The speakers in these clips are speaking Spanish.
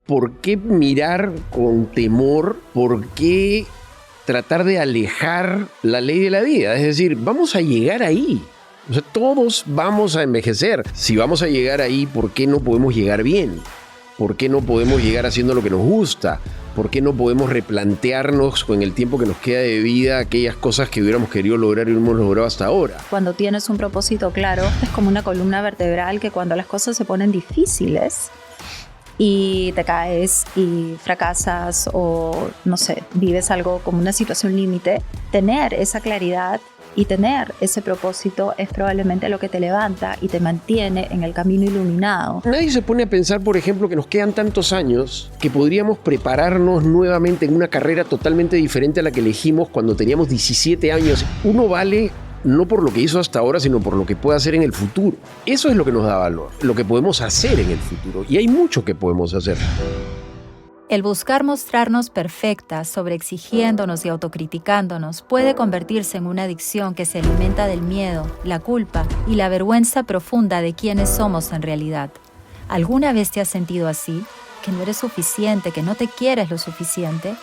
¿por qué mirar con temor? ¿Por qué tratar de alejar la ley de la vida? Es decir, vamos a llegar ahí. O sea, todos vamos a envejecer. Si vamos a llegar ahí, ¿por qué no podemos llegar bien? ¿Por qué no podemos llegar haciendo lo que nos gusta? ¿Por qué no podemos replantearnos con el tiempo que nos queda de vida aquellas cosas que hubiéramos querido lograr y no hemos logrado hasta ahora? Cuando tienes un propósito claro, es como una columna vertebral que cuando las cosas se ponen difíciles y te caes y fracasas o, no sé, vives algo como una situación límite, tener esa claridad y tener ese propósito es probablemente lo que te levanta y te mantiene en el camino iluminado. Nadie se pone a pensar, por ejemplo, que nos quedan tantos años que podríamos prepararnos nuevamente en una carrera totalmente diferente a la que elegimos cuando teníamos 17 años. Uno vale no por lo que hizo hasta ahora, sino por lo que puede hacer en el futuro. Eso es lo que nos da valor, lo que podemos hacer en el futuro. Y hay mucho que podemos hacer. El buscar mostrarnos perfectas, sobreexigiéndonos y autocriticándonos puede convertirse en una adicción que se alimenta del miedo, la culpa y la vergüenza profunda de quiénes somos en realidad. ¿Alguna vez te has sentido así? ¿Que no eres suficiente? ¿Que no te quieres lo suficiente?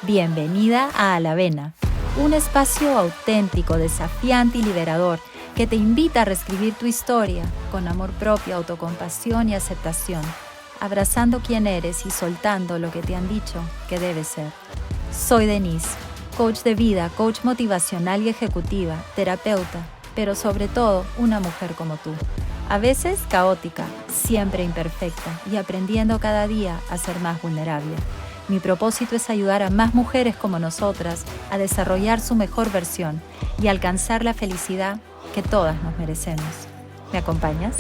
Bienvenida a La Vena, un espacio auténtico, desafiante y liberador que te invita a reescribir tu historia con amor propio, autocompasión y aceptación, abrazando quién eres y soltando lo que te han dicho que debes ser. Soy Denise, coach de vida, coach motivacional y ejecutiva, terapeuta, pero sobre todo una mujer como tú. A veces caótica, siempre imperfecta y aprendiendo cada día a ser más vulnerable. Mi propósito es ayudar a más mujeres como nosotras a desarrollar su mejor versión y alcanzar la felicidad que todas nos merecemos. ¿Me acompañas?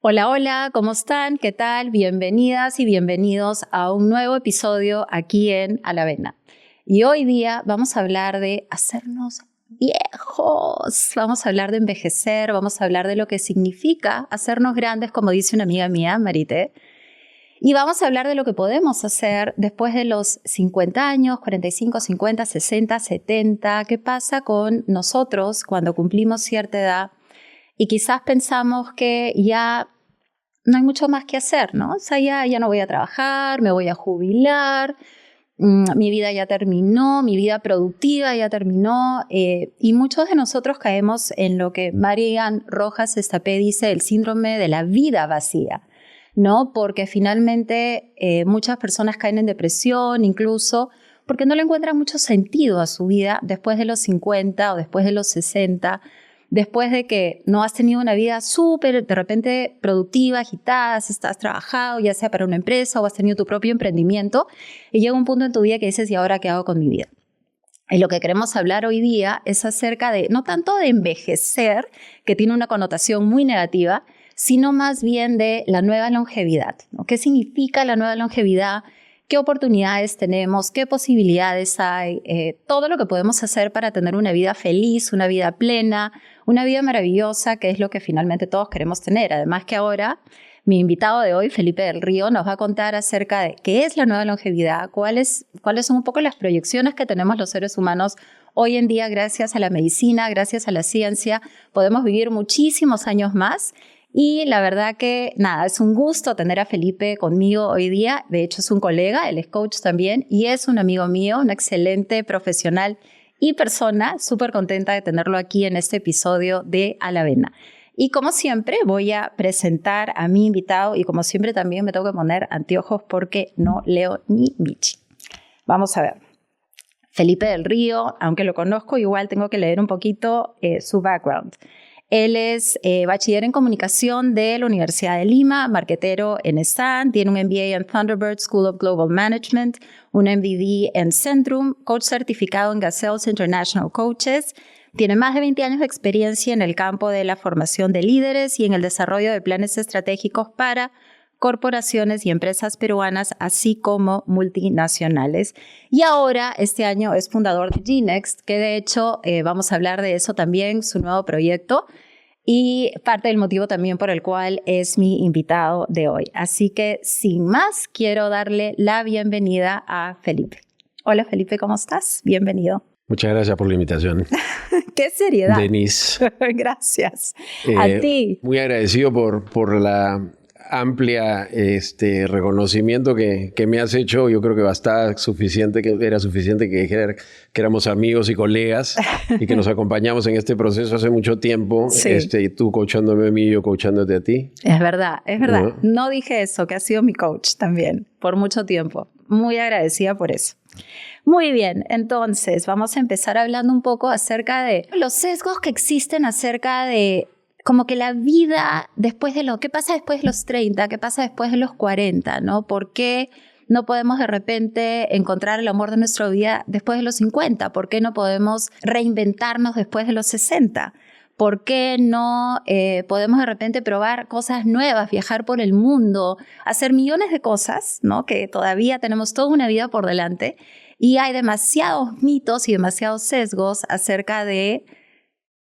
Hola, hola, ¿cómo están? ¿Qué tal? Bienvenidas y bienvenidos a un nuevo episodio aquí en A la Vena. Y hoy día vamos a hablar de hacernos viejos, vamos a hablar de envejecer, vamos a hablar de lo que significa hacernos grandes, como dice una amiga mía, Marité, y vamos a hablar de lo que podemos hacer después de los 50 años, 45, 50, 60, 70, qué pasa con nosotros cuando cumplimos cierta edad. Y quizás pensamos que ya no hay mucho más que hacer, ¿no? O sea, ya no voy a trabajar, me voy a jubilar, mi vida ya terminó, mi vida productiva ya terminó. Y muchos de nosotros caemos en lo que Marian Rojas Estapé dice, el síndrome de la vida vacía, ¿no? Porque finalmente muchas personas caen en depresión, incluso porque no le encuentran mucho sentido a su vida después de los 50 o después de los 60, después de que no has tenido una vida súper, de repente, productiva, agitada, estás trabajado, ya sea para una empresa o has tenido tu propio emprendimiento, y llega un punto en tu vida que dices, ¿y ahora qué hago con mi vida? Y lo que queremos hablar hoy día es acerca de, no tanto de envejecer, que tiene una connotación muy negativa, sino más bien de la nueva longevidad, ¿no? ¿Qué significa la nueva longevidad? ¿Qué oportunidades tenemos? ¿Qué posibilidades hay? Todo lo que podemos hacer para tener una vida feliz, una vida plena, una vida maravillosa, que es lo que finalmente todos queremos tener. Además que ahora mi invitado de hoy, Felipe del Río, nos va a contar acerca de qué es la nueva longevidad, cuáles son un poco las proyecciones que tenemos los seres humanos hoy en día gracias a la medicina, gracias a la ciencia. Podemos vivir muchísimos años más. Y la verdad que, nada, es un gusto tener a Felipe conmigo hoy día. De hecho, es un colega, él es coach también y es un amigo mío, un excelente profesional y persona. Súper contenta de tenerlo aquí en este episodio de A la Vena. Y como siempre, voy a presentar a mi invitado y como siempre también me tengo que poner anteojos porque no leo ni bichi. Vamos a ver. Felipe del Río, aunque lo conozco, igual tengo que leer un poquito su background. Él es bachiller en comunicación de la Universidad de Lima, marketero en SAN, tiene un MBA en Thunderbird School of Global Management, un MBA en Centrum, coach certificado en Gazelles International Coaches, tiene más de 20 años de experiencia en el campo de la formación de líderes y en el desarrollo de planes estratégicos para corporaciones y empresas peruanas, así como multinacionales. Y ahora, este año, es fundador de G-Next, que de hecho vamos a hablar de eso también, su nuevo proyecto, y parte del motivo también por el cual es mi invitado de hoy. Así que, sin más, quiero darle la bienvenida a Felipe. Hola, Felipe, ¿cómo estás? Bienvenido. Muchas gracias por la invitación. ¡Qué seriedad! Denise. Gracias. A ti. Muy agradecido por la amplia reconocimiento que me has hecho. Yo creo que era suficiente que dijera que éramos amigos y colegas y que nos acompañamos en este proceso hace mucho tiempo. Sí. Y tú coachándome a mí y yo coachándote a ti. Es verdad, es verdad. No dije eso, que has sido mi coach también por mucho tiempo. Muy agradecida por eso. Muy bien, entonces vamos a empezar hablando un poco acerca de los sesgos que existen acerca de como que la vida después de ¿qué pasa después de los 30? ¿Qué pasa después de los 40? ¿No? ¿Por qué no podemos de repente encontrar el amor de nuestra vida después de los 50? ¿Por qué no podemos reinventarnos después de los 60? ¿Por qué no podemos de repente probar cosas nuevas, viajar por el mundo, hacer millones de cosas, ¿no? Que todavía tenemos toda una vida por delante y hay demasiados mitos y demasiados sesgos acerca de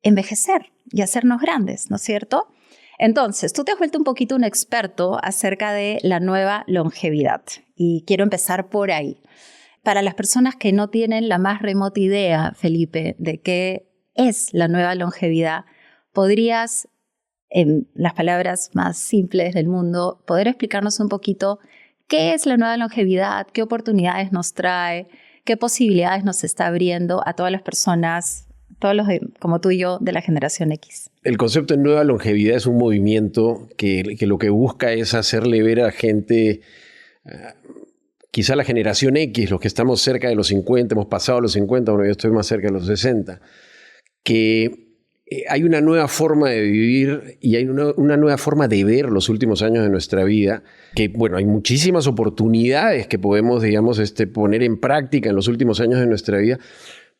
envejecer y hacernos grandes, ¿no es cierto? Entonces, tú te has vuelto un poquito un experto acerca de la nueva longevidad y quiero empezar por ahí. Para las personas que no tienen la más remota idea, Felipe, de qué es la nueva longevidad, ¿podrías, en las palabras más simples del mundo, poder explicarnos un poquito qué es la nueva longevidad, qué oportunidades nos trae, qué posibilidades nos está abriendo a todas las personas, todos los como tú y yo de la generación X? El concepto de nueva longevidad es un movimiento que lo que busca es hacerle ver a gente, quizá la generación X, los que estamos cerca de los 50, hemos pasado los 50, bueno, yo estoy más cerca de los 60, que hay una nueva forma de vivir y hay una nueva forma de ver los últimos años de nuestra vida, que bueno, hay muchísimas oportunidades que podemos, digamos, poner en práctica en los últimos años de nuestra vida,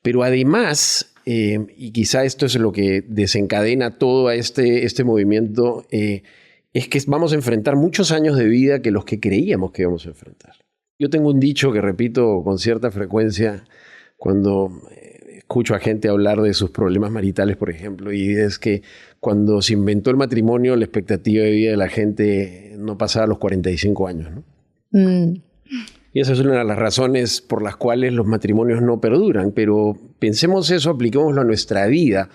pero además, y quizá esto es lo que desencadena todo a este movimiento, es que vamos a enfrentar muchos años de vida que los que creíamos que íbamos a enfrentar. Yo tengo un dicho que repito con cierta frecuencia cuando escucho a gente hablar de sus problemas maritales, por ejemplo, y es que cuando se inventó el matrimonio, la expectativa de vida de la gente no pasaba los 45 años, ¿no? Y esa es una de las razones por las cuales los matrimonios no perduran, pero pensemos eso, apliquémoslo a nuestra vida.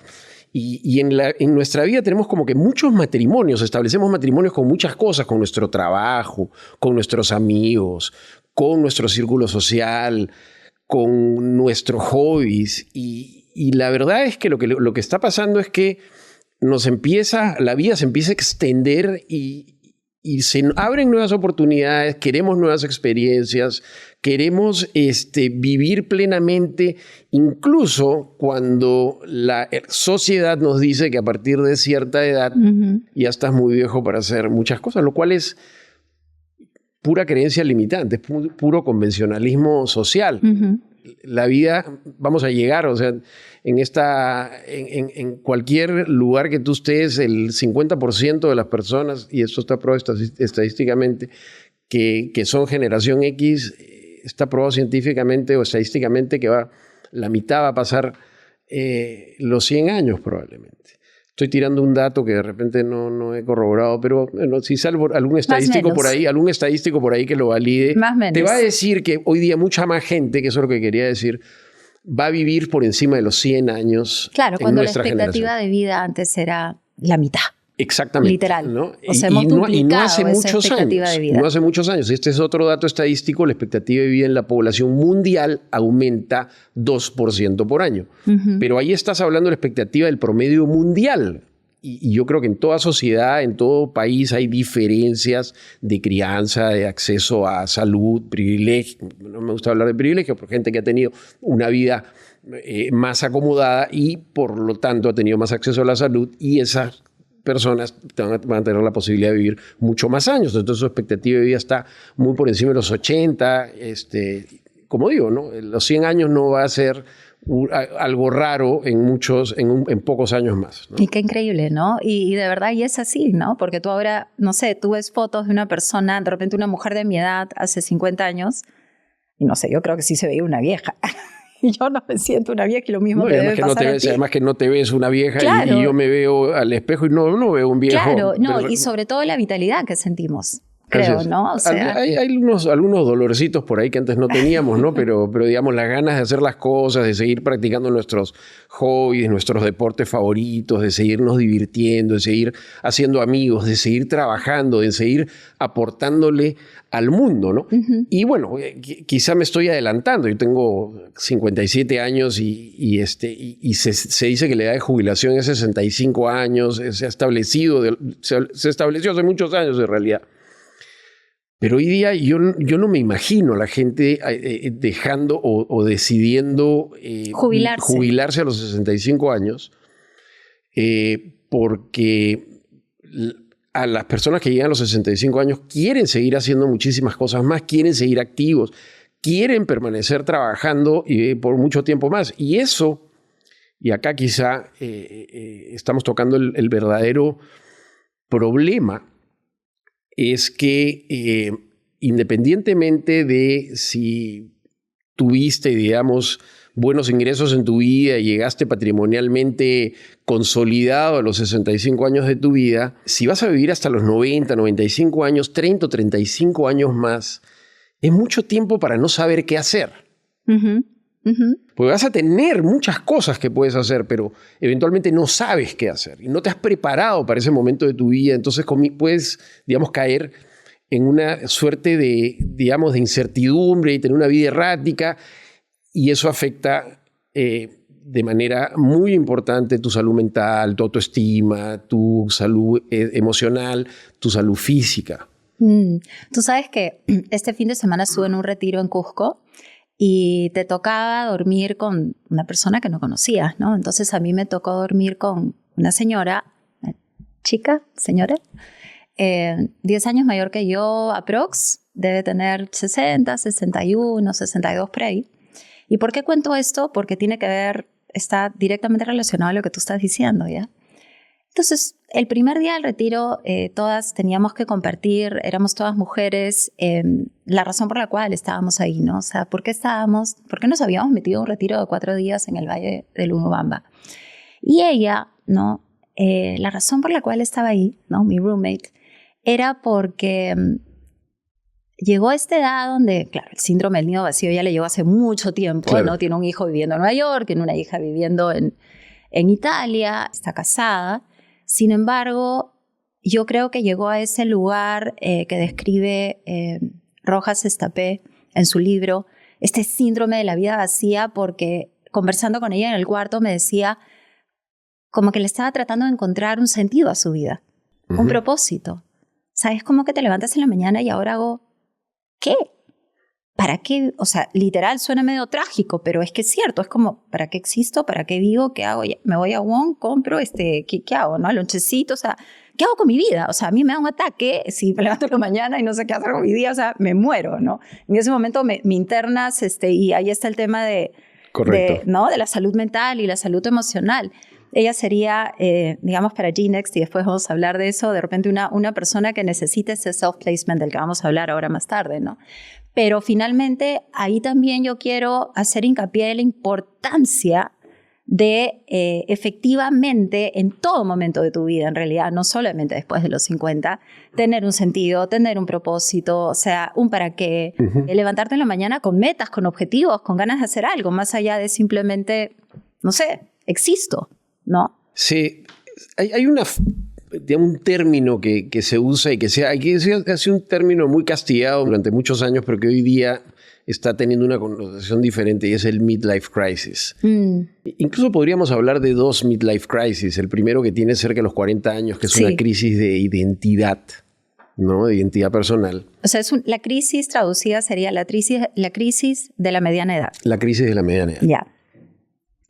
Y en nuestra vida tenemos como que muchos matrimonios, establecemos matrimonios con muchas cosas, con nuestro trabajo, con nuestros amigos, con nuestro círculo social, con nuestros hobbies, y la verdad es que lo que está pasando es que la vida se empieza a extender y se abren nuevas oportunidades, queremos nuevas experiencias, queremos vivir plenamente, incluso cuando la sociedad nos dice que a partir de cierta edad ya estás muy viejo para hacer muchas cosas, lo cual es pura creencia limitante, es puro convencionalismo social. La vida, vamos a llegar, o sea, en cualquier lugar que tú estés, el 50% de las personas, y esto está probado estadísticamente, que son generación X, está probado científicamente o estadísticamente que la mitad va a pasar los 100 años probablemente. Estoy tirando un dato que de repente no he corroborado, pero bueno, si salvo algún estadístico por ahí que lo valide, te va a decir que hoy día mucha más gente, que eso es lo que quería decir, va a vivir por encima de los 100 años. Claro, cuando la expectativa de vida antes era la mitad. Exactamente. Literal. ¿no? O sea, hemos duplicado hace esa expectativa de vida. No hace muchos años. Este es otro dato estadístico. La expectativa de vida en la población mundial aumenta 2% por año. Pero ahí estás hablando de la expectativa del promedio mundial. Y yo creo que en toda sociedad, en todo país hay diferencias de crianza, de acceso a salud, privilegio. No me gusta hablar de privilegio, pero gente que ha tenido una vida más acomodada y por lo tanto ha tenido más acceso a la salud, y esas personas van a tener la posibilidad de vivir mucho más años. Entonces su expectativa de vida está muy por encima de los 80. Como digo, ¿no? Los 100 años no va a ser algo raro en pocos años más, ¿no? Y qué increíble, ¿no? Y de verdad, y es así, ¿no? Porque tú ahora, no sé, tú ves fotos de una persona, de repente una mujer de mi edad, hace 50 años, y no sé, yo creo que sí se veía una vieja. Y yo no me siento una vieja, y lo mismo te debe pasar a ti. Además que no te ves una vieja, claro. y yo me veo al espejo y no veo un viejo. Claro, no, y sobre todo la vitalidad que sentimos creo, ¿no? O sea, hay algunos dolorcitos por ahí que antes no teníamos, ¿no? Pero digamos, las ganas de hacer las cosas, de seguir practicando nuestros hobbies, nuestros deportes favoritos, de seguirnos divirtiendo, de seguir haciendo amigos, de seguir trabajando, de seguir aportándole al mundo, ¿no? uh-huh. Y bueno, quizá me estoy adelantando. Yo tengo 57 años y se dice que la edad de jubilación es 65 años. Se ha estableció hace muchos años en realidad. Pero hoy día yo no me imagino a la gente dejando o decidiendo jubilarse a los 65 años porque a las personas que llegan a los 65 años quieren seguir haciendo muchísimas cosas más, quieren seguir activos, quieren permanecer trabajando por mucho tiempo más. Y eso, y acá quizá estamos tocando el verdadero problema, es que independientemente de si tuviste, digamos, buenos ingresos en tu vida y llegaste patrimonialmente consolidado a los 65 años de tu vida, si vas a vivir hasta los 90, 95 años, 30 o 35 años más, es mucho tiempo para no saber qué hacer. Uh-huh. Uh-huh. Porque vas a tener muchas cosas que puedes hacer, pero eventualmente no sabes qué hacer y no te has preparado para ese momento de tu vida. Entonces puedes, digamos, caer en una suerte de incertidumbre y tener una vida errática, y eso afecta de manera muy importante tu salud mental, tu autoestima, tu salud emocional, tu salud física. Tú sabes que este fin de semana estuve en un retiro en Cusco y te tocaba dormir con una persona que no conocías, ¿no? Entonces a mí me tocó dormir con una señora, una chica, señora, 10 años mayor que yo, aprox, debe tener 60, 61, 62 por ahí. ¿Y por qué cuento esto? Porque tiene que ver, está directamente relacionado a lo que tú estás diciendo, ¿ya? Entonces, el primer día del retiro, todas teníamos que compartir, éramos todas mujeres, la razón por la cual estábamos ahí, ¿no? O sea, ¿por qué nos habíamos metido a un retiro de 4 días en el Valle del Urubamba? Y ella, ¿no? La razón por la cual estaba ahí, ¿no? Mi roommate, era porque llegó a esta edad donde, claro, el síndrome del nido vacío ya le llegó hace mucho tiempo, claro, ¿no? Tiene un hijo viviendo en Nueva York, tiene una hija viviendo en Italia, está casada. Sin embargo, yo creo que llegó a ese lugar que describe Rojas Estapé en su libro, este síndrome de la vida vacía, porque conversando con ella en el cuarto me decía como que le estaba tratando de encontrar un sentido a su vida, uh-huh, un propósito. ¿Sabes? Como que te levantas en la mañana y ahora hago, ¿qué? ¿Para qué? O sea, literal suena medio trágico, pero es que es cierto, es como, ¿para qué existo? ¿Para qué vivo? ¿Qué hago? Me voy a Wong, compro, ¿qué hago? ¿No? Lonchecito, o sea, ¿qué hago con mi vida? O sea, a mí me da un ataque si me levanto en la mañana y no sé qué hacer con mi día, o sea, me muero, ¿no? En ese momento me internas, y ahí está el tema ¿no? de la salud mental y la salud emocional. Ella sería, digamos, para G-Next, y después vamos a hablar de eso, de repente una persona que necesita ese self-placement del que vamos a hablar ahora más tarde, ¿no? Pero finalmente ahí también yo quiero hacer hincapié de la importancia de efectivamente en todo momento de tu vida, en realidad, no solamente después de los 50, tener un sentido, tener un propósito, o sea, un para qué, uh-huh, levantarte en la mañana con metas, con objetivos, con ganas de hacer algo, más allá de simplemente, no sé, existo, ¿no? Sí, hay un término que se usa y que ha sido un término muy castigado durante muchos años, pero que hoy día está teniendo una connotación diferente, y es el midlife crisis. Incluso podríamos hablar de 2 midlife crisis. El primero, que tiene cerca de los 40 años, que es una crisis de identidad, ¿no? De identidad personal. O sea, la crisis traducida sería la crisis de la mediana edad. La crisis de la mediana edad. Ya.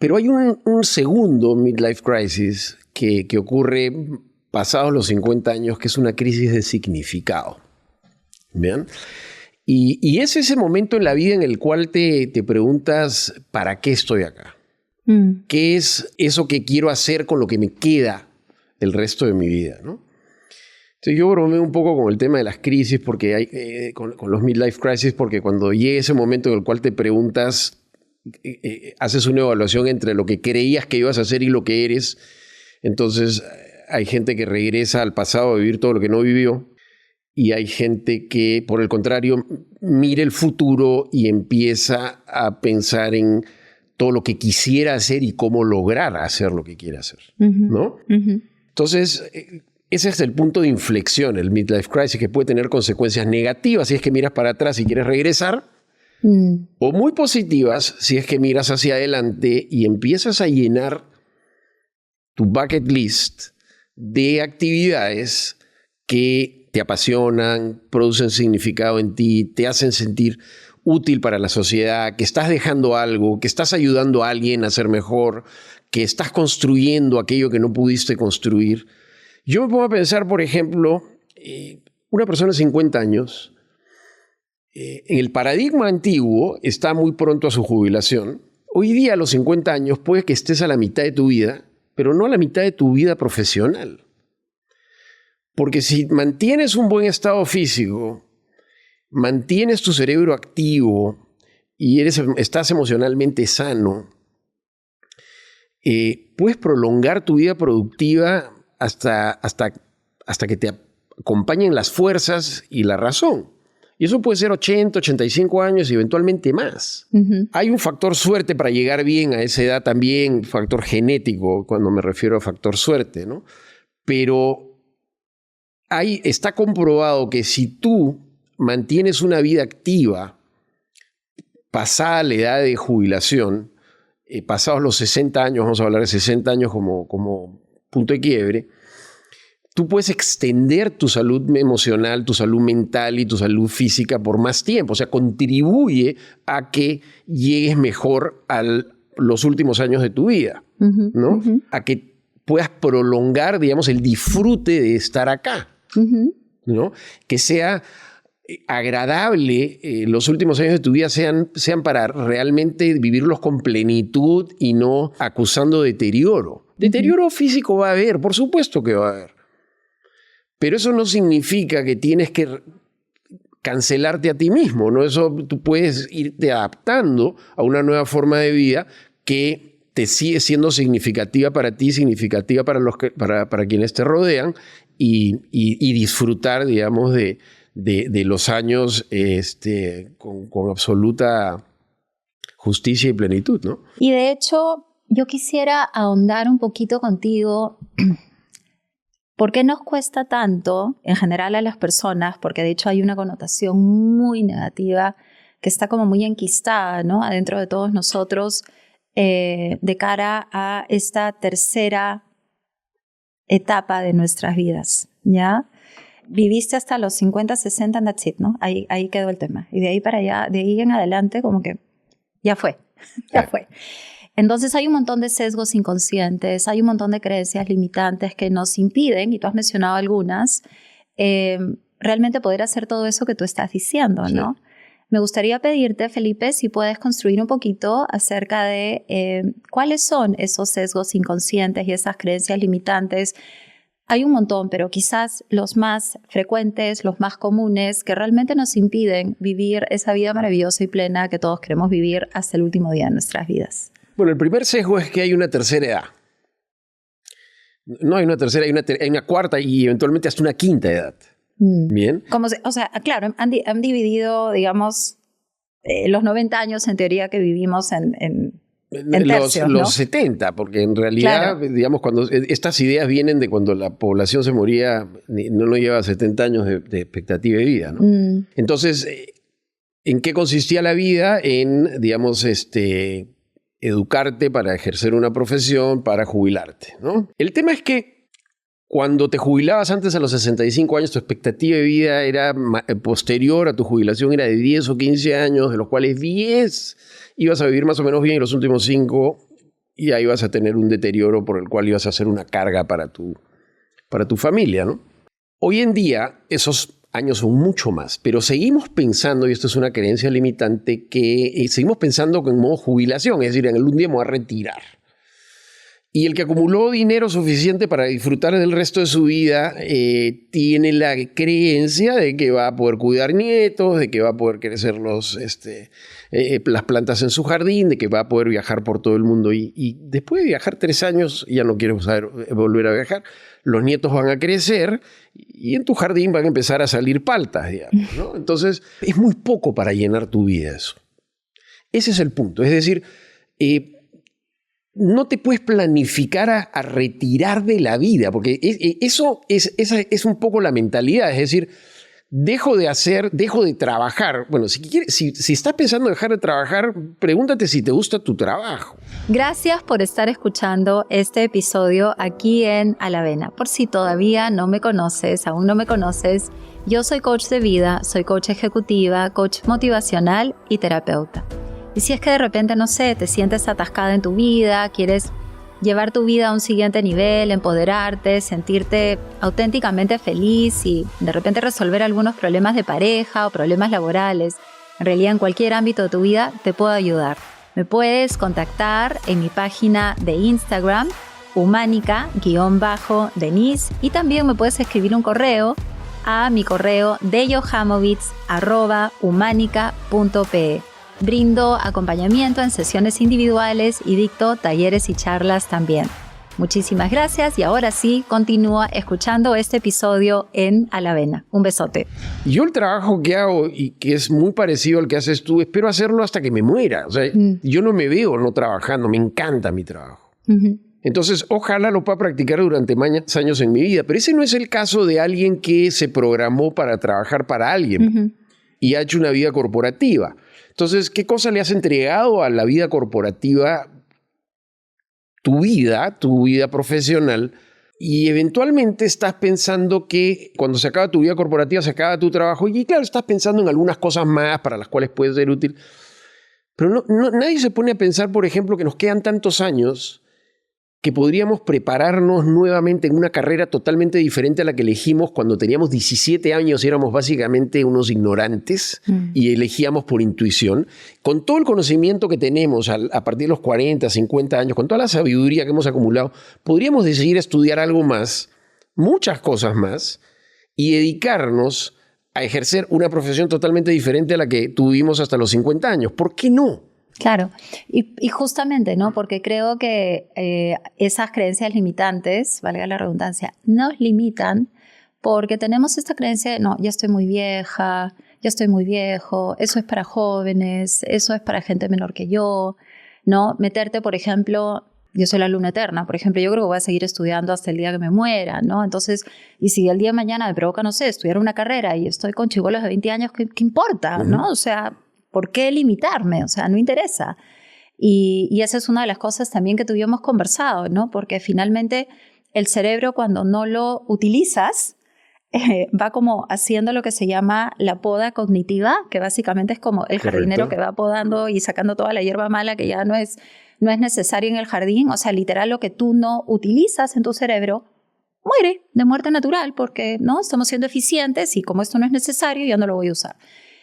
Pero hay un segundo midlife crisis que ocurre pasados los 50 años, que es una crisis de significado. ¿Bien? Y es ese momento en la vida en el cual te preguntas, ¿para qué estoy acá? ¿Qué es eso que quiero hacer con lo que me queda el resto de mi vida, ¿no? Entonces yo bromeo un poco con el tema de las crisis, porque con los midlife crisis, porque cuando llega ese momento en el cual te preguntas, haces una evaluación entre lo que creías que ibas a hacer y lo que eres. Entonces hay gente que regresa al pasado a vivir todo lo que no vivió. y hay gente que, por el contrario, mira el futuro y empieza a pensar en todo lo que quisiera hacer y cómo lograr hacer lo que quiere hacer, ¿no? Entonces, ese es el punto de inflexión, el midlife crisis, que puede tener consecuencias negativas si es que miras para atrás y quieres regresar, o muy positivas si es que miras hacia adelante y empiezas a llenar tu bucket list de actividades que te apasionan, producen significado en ti, te hacen sentir útil para la sociedad, que estás dejando algo, que estás ayudando a alguien a ser mejor, que estás construyendo aquello que no pudiste construir. Yo me pongo a pensar, por ejemplo, una persona de 50 años, en el paradigma antiguo está muy pronto a su jubilación. Hoy día, a los 50 años, puede que estés a la mitad de tu vida, pero no a la mitad de tu vida profesional. Porque si mantienes un buen estado físico, mantienes tu cerebro activo y estás emocionalmente sano, puedes prolongar tu vida productiva hasta que te acompañen las fuerzas y la razón. Y eso puede ser 80, 85 años y eventualmente más. Hay un factor suerte para llegar bien a esa edad también, factor genético, cuando me refiero a factor suerte, ¿no? Pero ahí está comprobado que si tú mantienes una vida activa pasada la edad de jubilación, pasados los 60 años, vamos a hablar de 60 años como punto de quiebre, tú puedes extender tu salud emocional, tu salud mental y tu salud física por más tiempo. O sea, contribuye a que llegues mejor a los últimos años de tu vida, ¿no? A que puedas prolongar, digamos, el disfrute de estar acá, ¿no? Que sea agradable, los últimos años de tu vida sean para realmente vivirlos con plenitud y no acusando deterioro. Deterioro físico va a haber, por supuesto que va a haber. Pero eso no significa que tienes que cancelarte a ti mismo, ¿no? Eso tú puedes irte adaptando a una nueva forma de vida que te sigue siendo significativa para ti, significativa para quienes te rodean y disfrutar, digamos, de los años con absoluta justicia y plenitud, ¿no? Y de hecho, yo quisiera ahondar un poquito contigo. ¿Por qué nos cuesta tanto, en general a las personas? Porque de hecho hay una connotación muy negativa que está como muy enquistada, ¿no? Adentro de todos nosotros de cara a esta tercera etapa de nuestras vidas, ¿ya? Viviste hasta los 50, 60, and that's it, ¿no? Ahí quedó el tema. Y de ahí para allá, de ahí en adelante, como que ya fue, ya fue. Entonces hay un montón de sesgos inconscientes, hay un montón de creencias limitantes que nos impiden, y tú has mencionado algunas, realmente poder hacer todo eso que tú estás diciendo, ¿no? Sí. Me gustaría pedirte, Felipe, si puedes construir un poquito acerca de cuáles son esos sesgos inconscientes y esas creencias limitantes. Hay un montón, pero quizás los más frecuentes, los más comunes, que realmente nos impiden vivir esa vida maravillosa y plena que todos queremos vivir hasta el último día de nuestras vidas. Bueno, el primer sesgo es que hay una tercera edad. No hay una tercera, hay una cuarta y eventualmente hasta una quinta edad. ¿Bien? O sea, claro, han dividido, digamos, los 90 años en teoría que vivimos en tercios, ¿no? Los 70, porque en realidad, claro, digamos, cuando estas ideas vienen de cuando la población se moría, no lleva 70 años de expectativa de vida, ¿no? Entonces, ¿en qué consistía la vida? En, digamos, educarte para ejercer una profesión, para jubilarte, ¿no? El tema es que cuando te jubilabas antes a los 65 años, tu expectativa de vida era posterior a tu jubilación, era de 10 o 15 años, de los cuales 10 ibas a vivir más o menos bien y los últimos 5 ya ibas a tener un deterioro por el cual ibas a hacer una carga para tu familia, ¿no? Hoy en día esos años son mucho más, pero seguimos pensando, y esto es una creencia limitante, que seguimos pensando en modo jubilación, es decir, en un día me voy a retirar. Y el que acumuló dinero suficiente para disfrutar del resto de su vida tiene la creencia de que va a poder cuidar nietos, de que va a poder crecer las plantas en su jardín, de que va a poder viajar por todo el mundo. Y después de viajar 3 años ya no quiere volver a viajar. Los nietos van a crecer y en tu jardín van a empezar a salir paltas, digamos, ¿no? Entonces es muy poco para llenar tu vida eso. Ese es el punto. Es decir, no te puedes planificar a retirar de la vida, porque esa es un poco la mentalidad. Es decir, dejo de trabajar. Bueno, si estás pensando en dejar de trabajar, pregúntate si te gusta tu trabajo. Gracias por estar escuchando este episodio aquí en A la Avena. Por si todavía no me conoces, aún no me conoces, yo soy coach de vida, soy coach ejecutiva, coach motivacional y terapeuta. Y si es que de repente, no sé, te sientes atascada en tu vida, quieres llevar tu vida a un siguiente nivel, empoderarte, sentirte auténticamente feliz y de repente resolver algunos problemas de pareja o problemas laborales, en realidad en cualquier ámbito de tu vida te puedo ayudar. Me puedes contactar en mi página de Instagram, humanica_denise, y también me puedes escribir un correo a mi correo deyohamovitz@humanica.pe. Brindo acompañamiento en sesiones individuales y dicto talleres y charlas también. Muchísimas gracias y ahora sí, continúa escuchando este episodio en A la Avena. Un besote. Yo el trabajo que hago y que es muy parecido al que haces tú, espero hacerlo hasta que me muera. O sea, yo no me veo no trabajando, me encanta mi trabajo. Entonces, ojalá lo pueda practicar durante más años en mi vida, pero ese no es el caso de alguien que se programó para trabajar para alguien y ha hecho una vida corporativa. Entonces, ¿qué cosa le has entregado a la vida corporativa? Tu vida profesional, y eventualmente estás pensando que cuando se acaba tu vida corporativa se acaba tu trabajo, y claro, estás pensando en algunas cosas más para las cuales puede ser útil, pero nadie se pone a pensar, por ejemplo, que nos quedan tantos años que podríamos prepararnos nuevamente en una carrera totalmente diferente a la que elegimos cuando teníamos 17 años y éramos básicamente unos ignorantes y elegíamos por intuición. Con todo el conocimiento que tenemos a partir de los 40, 50 años, con toda la sabiduría que hemos acumulado, podríamos decidir estudiar algo más, muchas cosas más, y dedicarnos a ejercer una profesión totalmente diferente a la que tuvimos hasta los 50 años. ¿Por qué no? Claro, y justamente, ¿no? Porque creo que esas creencias limitantes, valga la redundancia, nos limitan porque tenemos esta creencia de, no, ya estoy muy vieja, ya estoy muy viejo, eso es para jóvenes, eso es para gente menor que yo, ¿no? Meterte, por ejemplo, yo soy la alumna eterna, por ejemplo, yo creo que voy a seguir estudiando hasta el día que me muera, ¿no? Entonces, y si el día de mañana me provoca, no sé, estudiar una carrera y estoy con chibolos de 20 años, ¿qué importa, no? O sea, ¿por qué limitarme? O sea, no interesa. Y esa es una de las cosas también que tuvimos conversado, ¿no? Porque finalmente el cerebro, cuando no lo utilizas, va como haciendo lo que se llama la poda cognitiva, que básicamente es como el jardinero que va podando y sacando toda la hierba mala que ya no es necesaria en el jardín. O sea, literal, lo que tú no utilizas en tu cerebro muere de muerte natural porque, ¿no? Estamos siendo eficientes y como esto no es necesario, ya no lo voy a usar.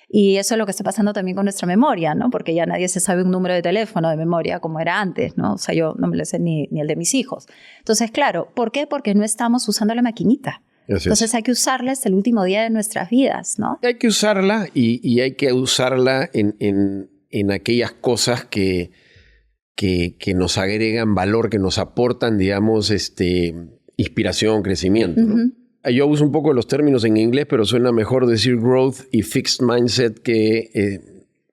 Y eso es lo que está pasando también con nuestra memoria, ¿no? Porque ya nadie se sabe un número de teléfono de memoria como era antes, ¿no? O sea, yo no me lo sé ni el de mis hijos. Entonces, claro, ¿por qué? Porque no estamos usando la maquinita. Entonces hay que usarla hasta el último día de nuestras vidas, ¿no? Hay que usarla y hay que usarla en aquellas cosas que nos agregan valor, que nos aportan, digamos, inspiración, crecimiento, ¿no? Yo uso un poco los términos en inglés, pero suena mejor decir growth y fixed mindset que,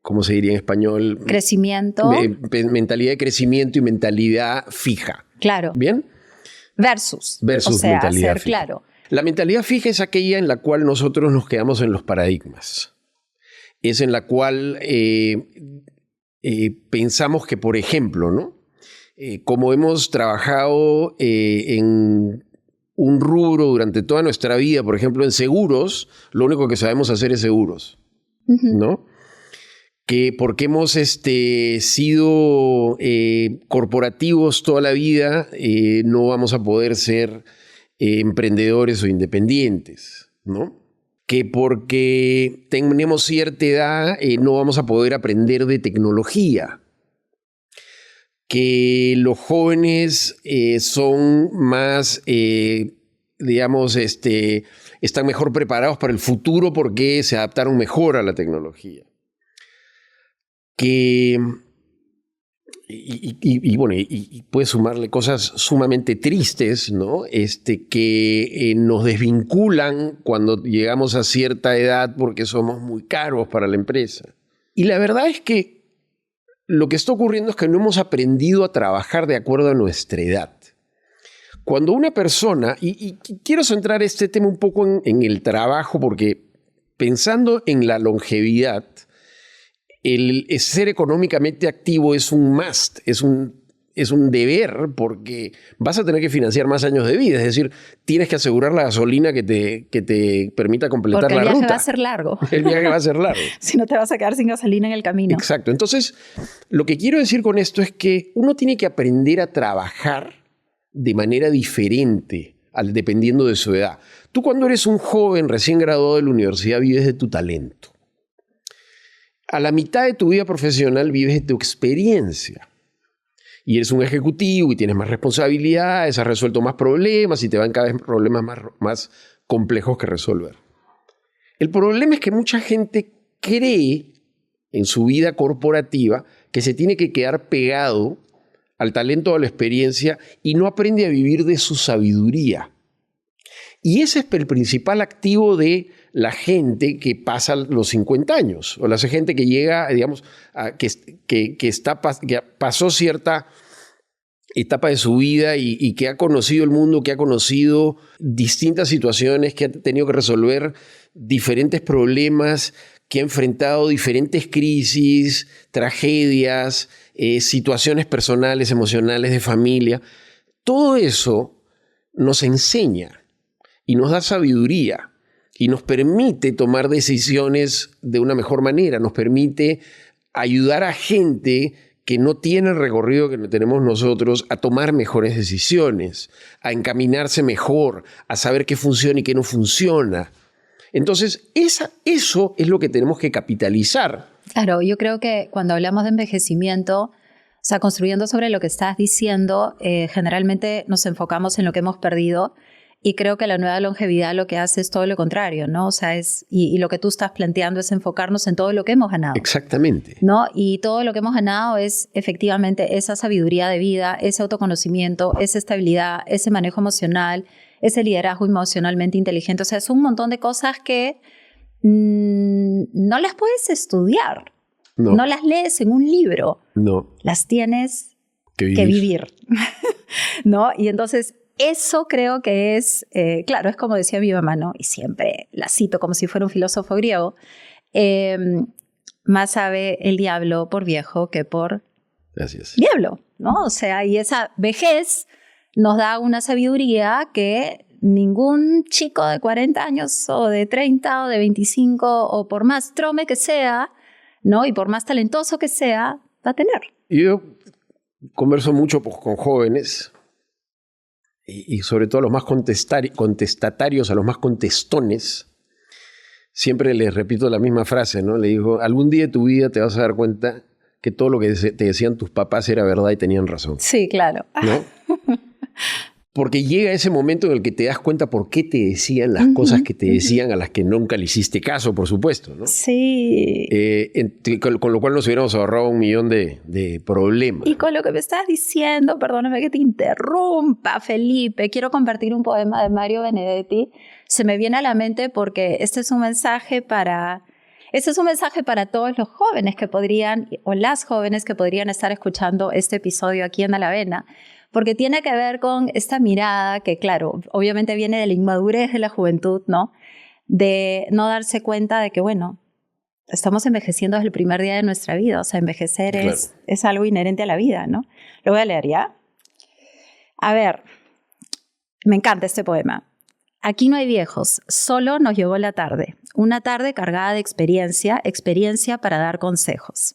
¿cómo se diría en español? Crecimiento. Mentalidad de crecimiento y mentalidad fija. Claro. ¿Bien? Versus o sea, mentalidad ser fija. Claro. La mentalidad fija es aquella en la cual nosotros nos quedamos en los paradigmas. Es en la cual pensamos que, por ejemplo, ¿no? Como hemos trabajado en un rubro durante toda nuestra vida, por ejemplo, en seguros, lo único que sabemos hacer es seguros, ¿no? Que porque hemos sido corporativos toda la vida, no vamos a poder ser emprendedores o independientes, ¿no? Que porque tenemos cierta edad, no vamos a poder aprender de tecnología. que los jóvenes son más, están mejor preparados para el futuro porque se adaptaron mejor a la tecnología. Y puede sumarle cosas sumamente tristes, ¿no? Que nos desvinculan cuando llegamos a cierta edad porque somos muy caros para la empresa. Y la verdad es que lo que está ocurriendo es que no hemos aprendido a trabajar de acuerdo a nuestra edad. Cuando una persona, y quiero centrar este tema un poco en el trabajo, porque pensando en la longevidad, el ser económicamente activo es un must, es un deber, porque vas a tener que financiar más años de vida. Es decir, tienes que asegurar la gasolina que te permita completar la ruta. Porque el viaje va a ser largo. El viaje va a ser largo. Si no, te vas a quedar sin gasolina en el camino. Exacto. Entonces, lo que quiero decir con esto es que uno tiene que aprender a trabajar de manera diferente dependiendo de su edad. Tú, cuando eres un joven recién graduado de la universidad, vives de tu talento. A la mitad de tu vida profesional vives de tu experiencia. Y eres un ejecutivo y tienes más responsabilidades, has resuelto más problemas y te van cada vez problemas más complejos que resolver. El problema es que mucha gente cree en su vida corporativa que se tiene que quedar pegado al talento o a la experiencia y no aprende a vivir de su sabiduría. Y ese es el principal activo de la gente que pasa los 50 años, o la gente que llega, digamos, que pasó cierta etapa de su vida y que ha conocido el mundo, que ha conocido distintas situaciones, que ha tenido que resolver diferentes problemas, que ha enfrentado diferentes crisis, tragedias, situaciones personales, emocionales, de familia. Todo eso nos enseña y nos da sabiduría y nos permite tomar decisiones de una mejor manera, nos permite ayudar a gente que no tiene el recorrido que tenemos nosotros a tomar mejores decisiones, a encaminarse mejor, a saber qué funciona y qué no funciona. Entonces, eso es lo que tenemos que capitalizar. Claro, yo creo que cuando hablamos de envejecimiento, o sea, construyendo sobre lo que estás diciendo, generalmente nos enfocamos en lo que hemos perdido. Y creo que la nueva longevidad lo que hace es todo lo contrario, ¿no? O sea, y lo que tú estás planteando es enfocarnos en todo lo que hemos ganado. Exactamente. ¿No? Y todo lo que hemos ganado es efectivamente esa sabiduría de vida, ese autoconocimiento, esa estabilidad, ese manejo emocional, ese liderazgo emocionalmente inteligente. O sea, es un montón de cosas que no las puedes estudiar. No las lees en un libro. No. Las tienes que vivir. ¿No? Y entonces, eso creo que es, claro, es como decía mi mamá, ¿no? Y siempre la cito como si fuera un filósofo griego. Más sabe el diablo por viejo que por diablo, ¿no? O sea, y esa vejez nos da una sabiduría que ningún chico de 40 años o de 30 o de 25 o por más trome que sea, ¿no? Y por más talentoso que sea, va a tener. Yo converso mucho con jóvenes y sobre todo a los más contestatarios, a los más contestones. Siempre les repito la misma frase, ¿no? Le digo, algún día de tu vida te vas a dar cuenta que todo lo que te decían tus papás era verdad y tenían razón. Sí, claro. ¿No? Porque llega ese momento en el que te das cuenta por qué te decían las cosas que te decían, a las que nunca le hiciste caso, por supuesto, ¿no? Sí. Con lo cual nos hubiéramos ahorrado 1.000.000 de problemas. Y con lo que me estás diciendo, perdóname que te interrumpa, Felipe, quiero compartir un poema de Mario Benedetti. Se me viene a la mente porque este es un mensaje para todos los jóvenes que podrían, o las jóvenes que podrían estar escuchando este episodio aquí en A la Avena. Porque tiene que ver con esta mirada que, claro, obviamente viene de la inmadurez de la juventud, ¿no? De no darse cuenta de que, bueno, estamos envejeciendo desde el primer día de nuestra vida. O sea, envejecer claro. es algo inherente a la vida, ¿no? Lo voy a leer, ¿ya? A ver, me encanta este poema. Aquí no hay viejos, solo nos llegó la tarde. Una tarde cargada de experiencia para dar consejos.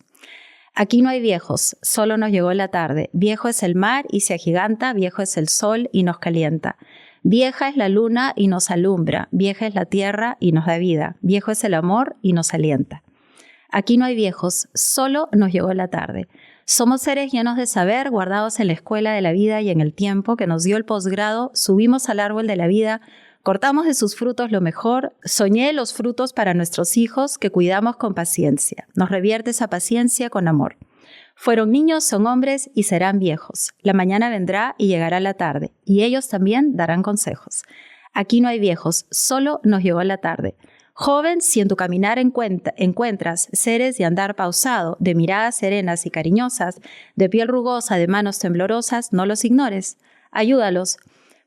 Aquí no hay viejos, solo nos llegó la tarde. Viejo es el mar y se agiganta, viejo es el sol y nos calienta. Vieja es la luna y nos alumbra, vieja es la tierra y nos da vida. Viejo es el amor y nos alienta. Aquí no hay viejos, solo nos llegó la tarde. Somos seres llenos de saber, guardados en la escuela de la vida y en el tiempo que nos dio el posgrado. Subimos al árbol de la vida, cortamos de sus frutos lo mejor. Soñé los frutos para nuestros hijos que cuidamos con paciencia. Nos revierte esa paciencia con amor. Fueron niños, son hombres y serán viejos. La mañana vendrá y llegará la tarde, y ellos también darán consejos. Aquí no hay viejos, solo nos llegó la tarde. Joven, si en tu caminar encuentras seres de andar pausado, de miradas serenas y cariñosas, de piel rugosa, de manos temblorosas, no los ignores. Ayúdalos,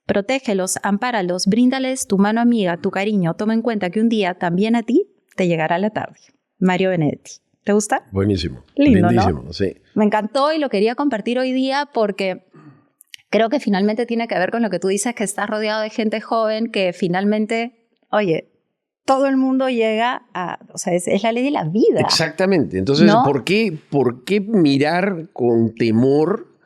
protégelos, ampáralos, bríndales tu mano amiga, tu cariño. Toma en cuenta que un día también a ti te llegará la tarde. Mario Benedetti. ¿Te gusta? Buenísimo. Lindo, lindísimo, ¿no? Sí. Me encantó y lo quería compartir hoy día porque creo que finalmente tiene que ver con lo que tú dices, que estás rodeado de gente joven que finalmente, oye, todo el mundo llega a... O sea, es la ley de la vida. Exactamente. Entonces, ¿no? ¿por qué mirar con temor?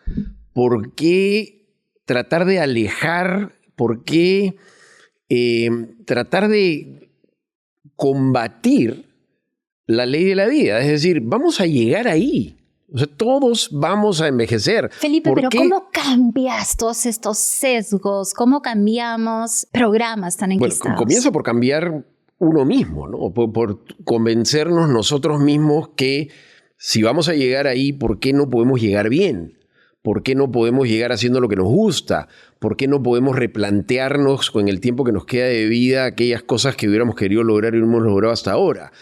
¿Por qué tratar de alejar? ¿Por qué tratar de combatir la ley de la vida? Es decir, vamos a llegar ahí. O sea, todos vamos a envejecer. Felipe, pero ¿cómo cambias todos estos sesgos? ¿Cómo cambiamos programas tan enquistados? Bueno, comienza por cambiar uno mismo, ¿no? Por convencernos nosotros mismos que si vamos a llegar ahí, ¿por qué no podemos llegar bien? ¿Por qué no podemos llegar haciendo lo que nos gusta? ¿Por qué no podemos replantearnos con el tiempo que nos queda de vida aquellas cosas que hubiéramos querido lograr y no hemos logrado hasta ahora?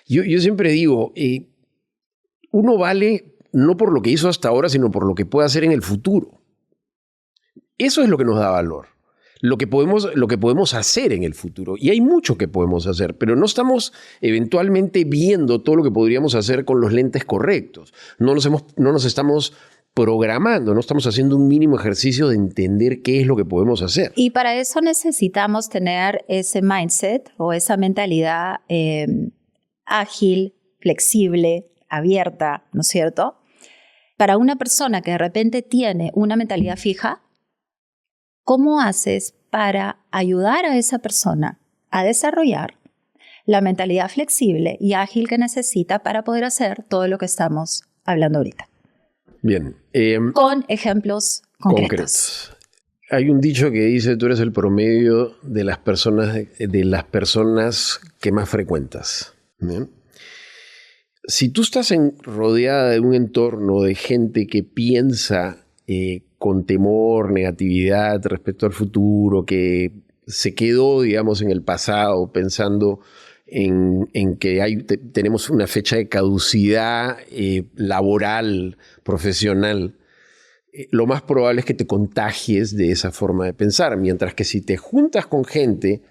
Yo siempre digo, uno vale no por lo que hizo hasta ahora, sino por lo que puede hacer en el futuro. Eso es lo que nos da valor. Lo que podemos hacer en el futuro. Y hay mucho que podemos hacer, pero no estamos eventualmente viendo todo lo que podríamos hacer con los lentes correctos. No nos estamos programando, no estamos haciendo un mínimo ejercicio de entender qué es lo que podemos hacer. Y para eso necesitamos tener ese mindset o esa mentalidad ágil, flexible, abierta, ¿no es cierto? Para una persona que de repente tiene una mentalidad fija, ¿cómo haces para ayudar a esa persona a desarrollar la mentalidad flexible y ágil que necesita para poder hacer todo lo que estamos hablando ahorita? Bien. Con ejemplos concretos. Hay un dicho que dice, tú eres el promedio de las personas que más frecuentas. ¿Bien? Si tú estás rodeada de un entorno de gente que piensa con temor, negatividad respecto al futuro, que se quedó, digamos, en el pasado pensando en que tenemos una fecha de caducidad laboral, profesional, lo más probable es que te contagies de esa forma de pensar. Mientras que si te juntas con gente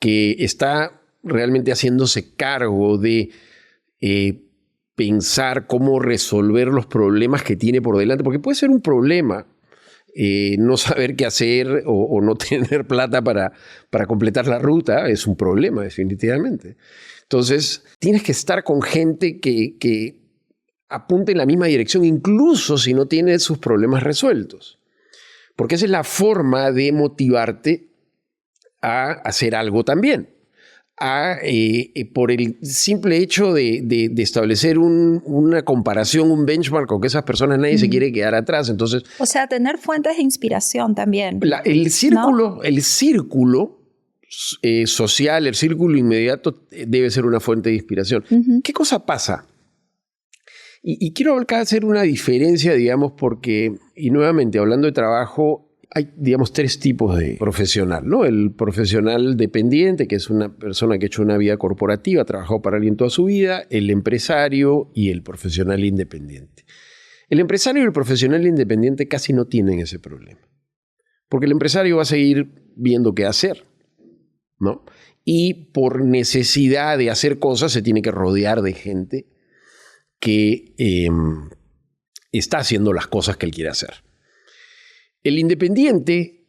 que está realmente haciéndose cargo de pensar cómo resolver los problemas que tiene por delante, porque puede ser un problema no saber qué hacer o no tener plata para completar la ruta, es un problema definitivamente. Entonces tienes que estar con gente que apunte en la misma dirección, incluso si no tiene sus problemas resueltos, porque esa es la forma de motivarte a hacer algo también. Por el simple hecho de establecer una comparación, un benchmark con que esas personas nadie se quiere quedar atrás. Entonces, o sea, tener fuentes de inspiración también. El círculo, ¿no? El círculo social, el círculo inmediato debe ser una fuente de inspiración. ¿Qué cosa pasa? Y quiero acá hacer una diferencia, digamos, porque, y nuevamente hablando de trabajo, hay, digamos, tres tipos de profesional, ¿no? El profesional dependiente, que es una persona que ha hecho una vida corporativa, ha trabajado para alguien toda su vida, el empresario y el profesional independiente. El empresario y el profesional independiente casi no tienen ese problema, porque el empresario va a seguir viendo qué hacer, ¿no? Y por necesidad de hacer cosas se tiene que rodear de gente que está haciendo las cosas que él quiere hacer. El independiente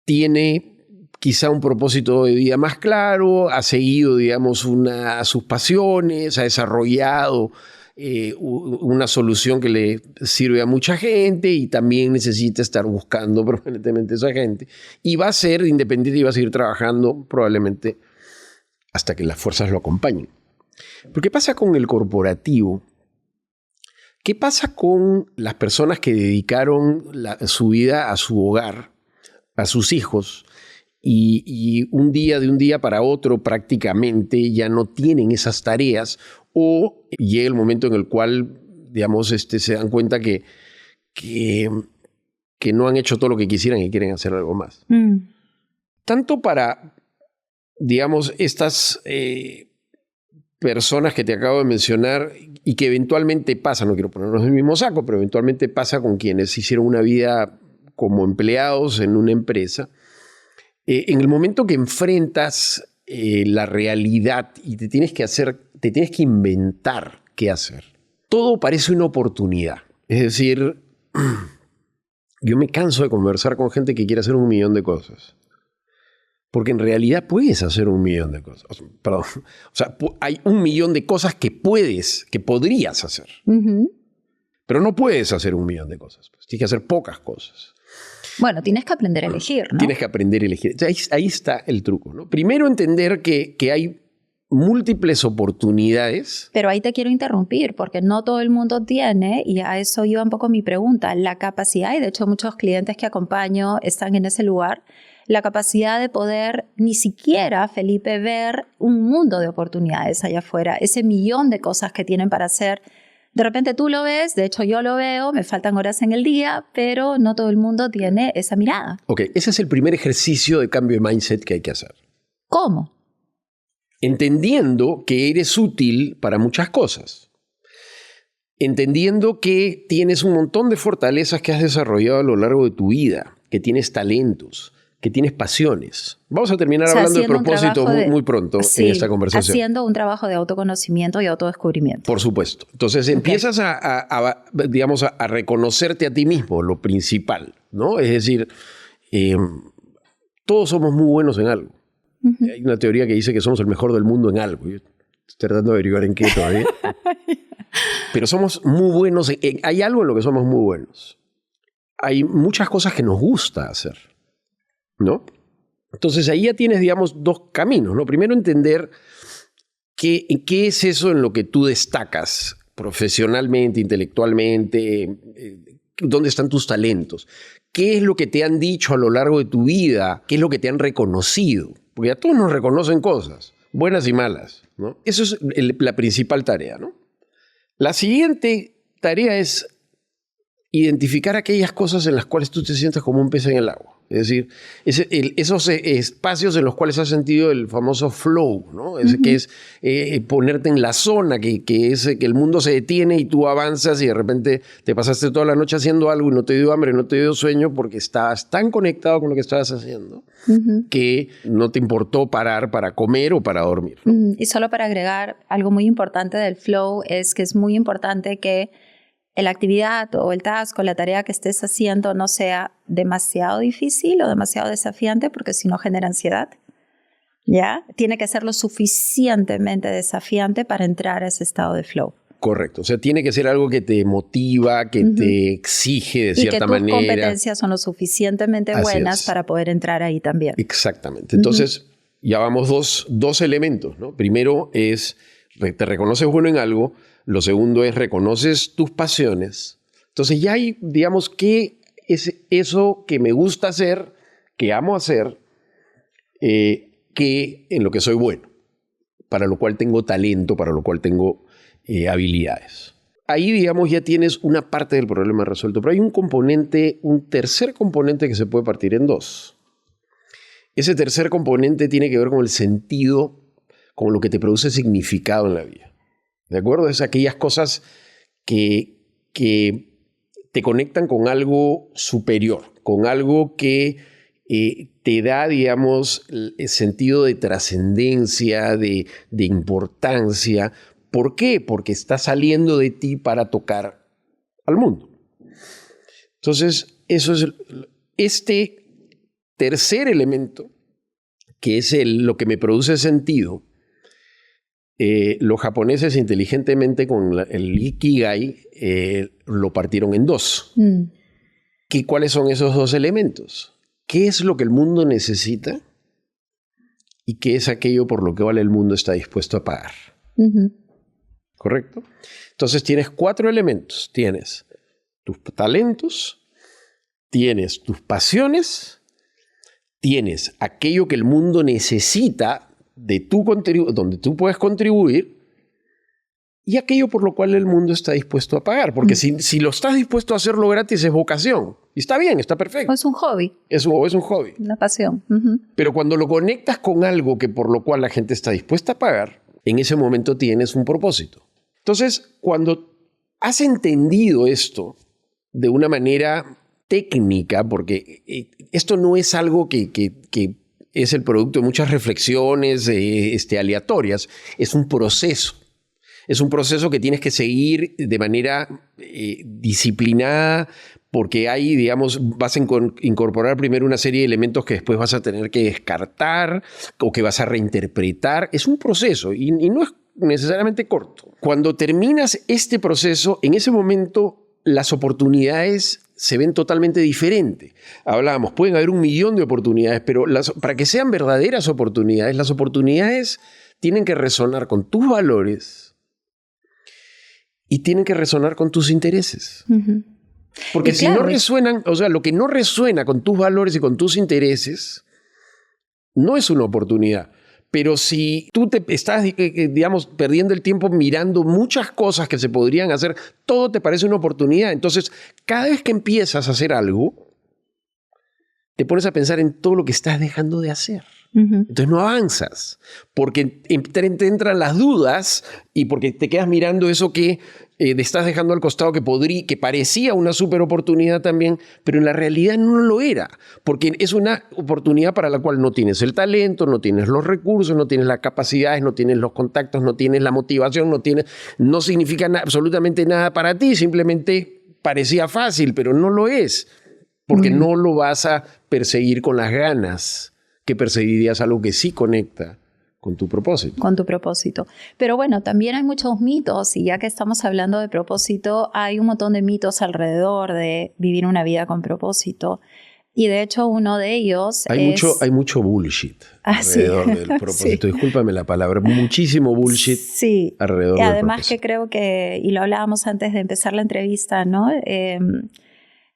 tiene quizá un propósito de vida más claro, ha seguido, digamos, sus pasiones, ha desarrollado una solución que le sirve a mucha gente y también necesita estar buscando permanentemente a esa gente. Y va a ser independiente y va a seguir trabajando probablemente hasta que las fuerzas lo acompañen. Pero ¿qué pasa con el corporativo? ¿Qué pasa con las personas que dedicaron su vida a su hogar, a sus hijos, y de un día para otro prácticamente ya no tienen esas tareas, o llega el momento en el cual, digamos, se dan cuenta que no han hecho todo lo que quisieran y quieren hacer algo más? Tanto para, digamos, estas personas que te acabo de mencionar y que eventualmente pasa, no quiero ponernos en el mismo saco, pero eventualmente pasa con quienes hicieron una vida como empleados en una empresa. En el momento que enfrentas la realidad y te tienes que inventar qué hacer, todo parece una oportunidad. Es decir, yo me canso de conversar con gente que quiere hacer 1 millón de cosas. Porque en realidad puedes hacer 1 millón de cosas. Perdón. O sea, hay 1 millón de cosas que podrías hacer. Pero no puedes hacer 1 millón de cosas. Pues tienes que hacer pocas cosas. Bueno, tienes que aprender a elegir, ¿no? Tienes que aprender a elegir. Ahí está el truco, ¿no? Primero entender que hay múltiples oportunidades. Pero ahí te quiero interrumpir, porque no todo el mundo tiene, y a eso iba un poco mi pregunta, la capacidad, y de hecho muchos clientes que acompaño están en ese lugar, la capacidad de poder ni siquiera, Felipe, ver un mundo de oportunidades allá afuera, ese millón de cosas que tienen para hacer. De repente tú lo ves, de hecho yo lo veo, me faltan horas en el día, pero no todo el mundo tiene esa mirada. Ok, ese es el primer ejercicio de cambio de mindset que hay que hacer. ¿Cómo? Entendiendo que eres útil para muchas cosas. Entendiendo que tienes un montón de fortalezas que has desarrollado a lo largo de tu vida, que tienes talentos, que tienes pasiones. Vamos a terminar hablando de propósito muy pronto en esta conversación. Haciendo un trabajo de autoconocimiento y autodescubrimiento. Por supuesto. Entonces empiezas digamos, a reconocerte a ti mismo, lo principal, ¿no? Es decir, todos somos muy buenos en algo. Hay una teoría que dice que somos el mejor del mundo en algo. Yo estoy tratando de averiguar en qué todavía. Pero somos muy buenos. Hay algo en lo que somos muy buenos. Hay muchas cosas que nos gusta hacer, ¿no? Entonces ahí ya tienes, digamos, 2 caminos, ¿no? Primero, entender qué es eso en lo que tú destacas profesionalmente, intelectualmente, dónde están tus talentos, qué es lo que te han dicho a lo largo de tu vida, qué es lo que te han reconocido, porque a todos nos reconocen cosas, buenas y malas, ¿no? Eso es la principal tarea, ¿no? La siguiente tarea es identificar aquellas cosas en las cuales tú te sientas como un pez en el agua. Es decir, esos espacios en los cuales has sentido el famoso flow, ¿no? Que es ponerte en la zona, que es que el mundo se detiene y tú avanzas y de repente te pasaste toda la noche haciendo algo y no te dio hambre, no te dio sueño porque estabas tan conectado con lo que estabas haciendo que no te importó parar para comer o para dormir, ¿no? Y solo para agregar algo muy importante del flow es que es muy importante que la actividad o el task o la tarea que estés haciendo no sea demasiado difícil o demasiado desafiante, porque si no genera ansiedad, ¿ya? Tiene que ser lo suficientemente desafiante para entrar a ese estado de flow. Correcto. O sea, tiene que ser algo que te motiva, que te exige de cierta manera. Y que tus competencias son lo suficientemente buenas para poder entrar ahí también. Exactamente. Entonces, ya vamos dos elementos, ¿no? Primero es, te reconoces bueno en algo. Lo segundo es, reconoces tus pasiones. Entonces ya hay, digamos, ¿qué es eso que me gusta hacer, que amo hacer, que en lo que soy bueno, para lo cual tengo talento, para lo cual tengo habilidades? Ahí, digamos, ya tienes una parte del problema resuelto. Pero hay un tercer componente que se puede partir en 2. Ese tercer componente tiene que ver con el sentido, con lo que te produce significado en la vida. ¿De acuerdo? Es aquellas cosas que te conectan con algo superior, con algo que te da, digamos, el sentido de trascendencia, de importancia. ¿Por qué? Porque está saliendo de ti para tocar al mundo. Entonces, eso es este tercer elemento, que es lo que me produce sentido. Los japoneses inteligentemente con el Ikigai lo partieron en 2. ¿Cuáles son esos 2 elementos? ¿Qué es lo que el mundo necesita? ¿Y qué es aquello por lo que el mundo está dispuesto a pagar? ¿correcto? Entonces tienes 4 elementos. Tienes tus talentos, tienes tus pasiones, tienes aquello que el mundo necesita de tu donde tú puedes contribuir, y aquello por lo cual el mundo está dispuesto a pagar. Porque si lo estás dispuesto a hacerlo gratis es vocación. Y está bien, está perfecto. O es un hobby. Es un hobby. Una pasión. Pero cuando lo conectas con algo que por lo cual la gente está dispuesta a pagar, en ese momento tienes un propósito. Entonces, cuando has entendido esto de una manera técnica, porque esto no es algo que es el producto de muchas reflexiones aleatorias, es un proceso. Es un proceso que tienes que seguir de manera disciplinada, porque hay, digamos, vas a incorporar primero una serie de elementos que después vas a tener que descartar o que vas a reinterpretar. Es un proceso y no es necesariamente corto. Cuando terminas este proceso, en ese momento las oportunidades se ven totalmente diferentes. Hablábamos, pueden haber 1.000.000 de oportunidades, pero para que sean verdaderas oportunidades, las oportunidades tienen que resonar con tus valores y tienen que resonar con tus intereses. Porque si no resuenan, o sea, lo que no resuena con tus valores y con tus intereses, no es una oportunidad. Pero si tú te estás, digamos, perdiendo el tiempo mirando muchas cosas que se podrían hacer, todo te parece una oportunidad. Entonces, cada vez que empiezas a hacer algo, te pones a pensar en todo lo que estás dejando de hacer. Entonces no avanzas, porque te entran las dudas y porque te quedas mirando eso que te estás dejando al costado que parecía una súper oportunidad también, pero en la realidad no lo era, porque es una oportunidad para la cual no tienes el talento, no tienes los recursos, no tienes las capacidades, no tienes los contactos, no tienes la motivación, no significa absolutamente nada para ti, simplemente parecía fácil, pero no lo es, porque no lo vas a perseguir con las ganas que perseguirías algo que sí conecta con tu propósito. Con tu propósito. Pero bueno, también hay muchos mitos, y ya que estamos hablando de propósito, hay un montón de mitos alrededor de vivir una vida con propósito. Y de hecho, uno de ellos hay mucho bullshit alrededor del propósito. Sí. Discúlpame la palabra, muchísimo bullshit alrededor del propósito. Y además que creo que, y lo hablábamos antes de empezar la entrevista, ¿no?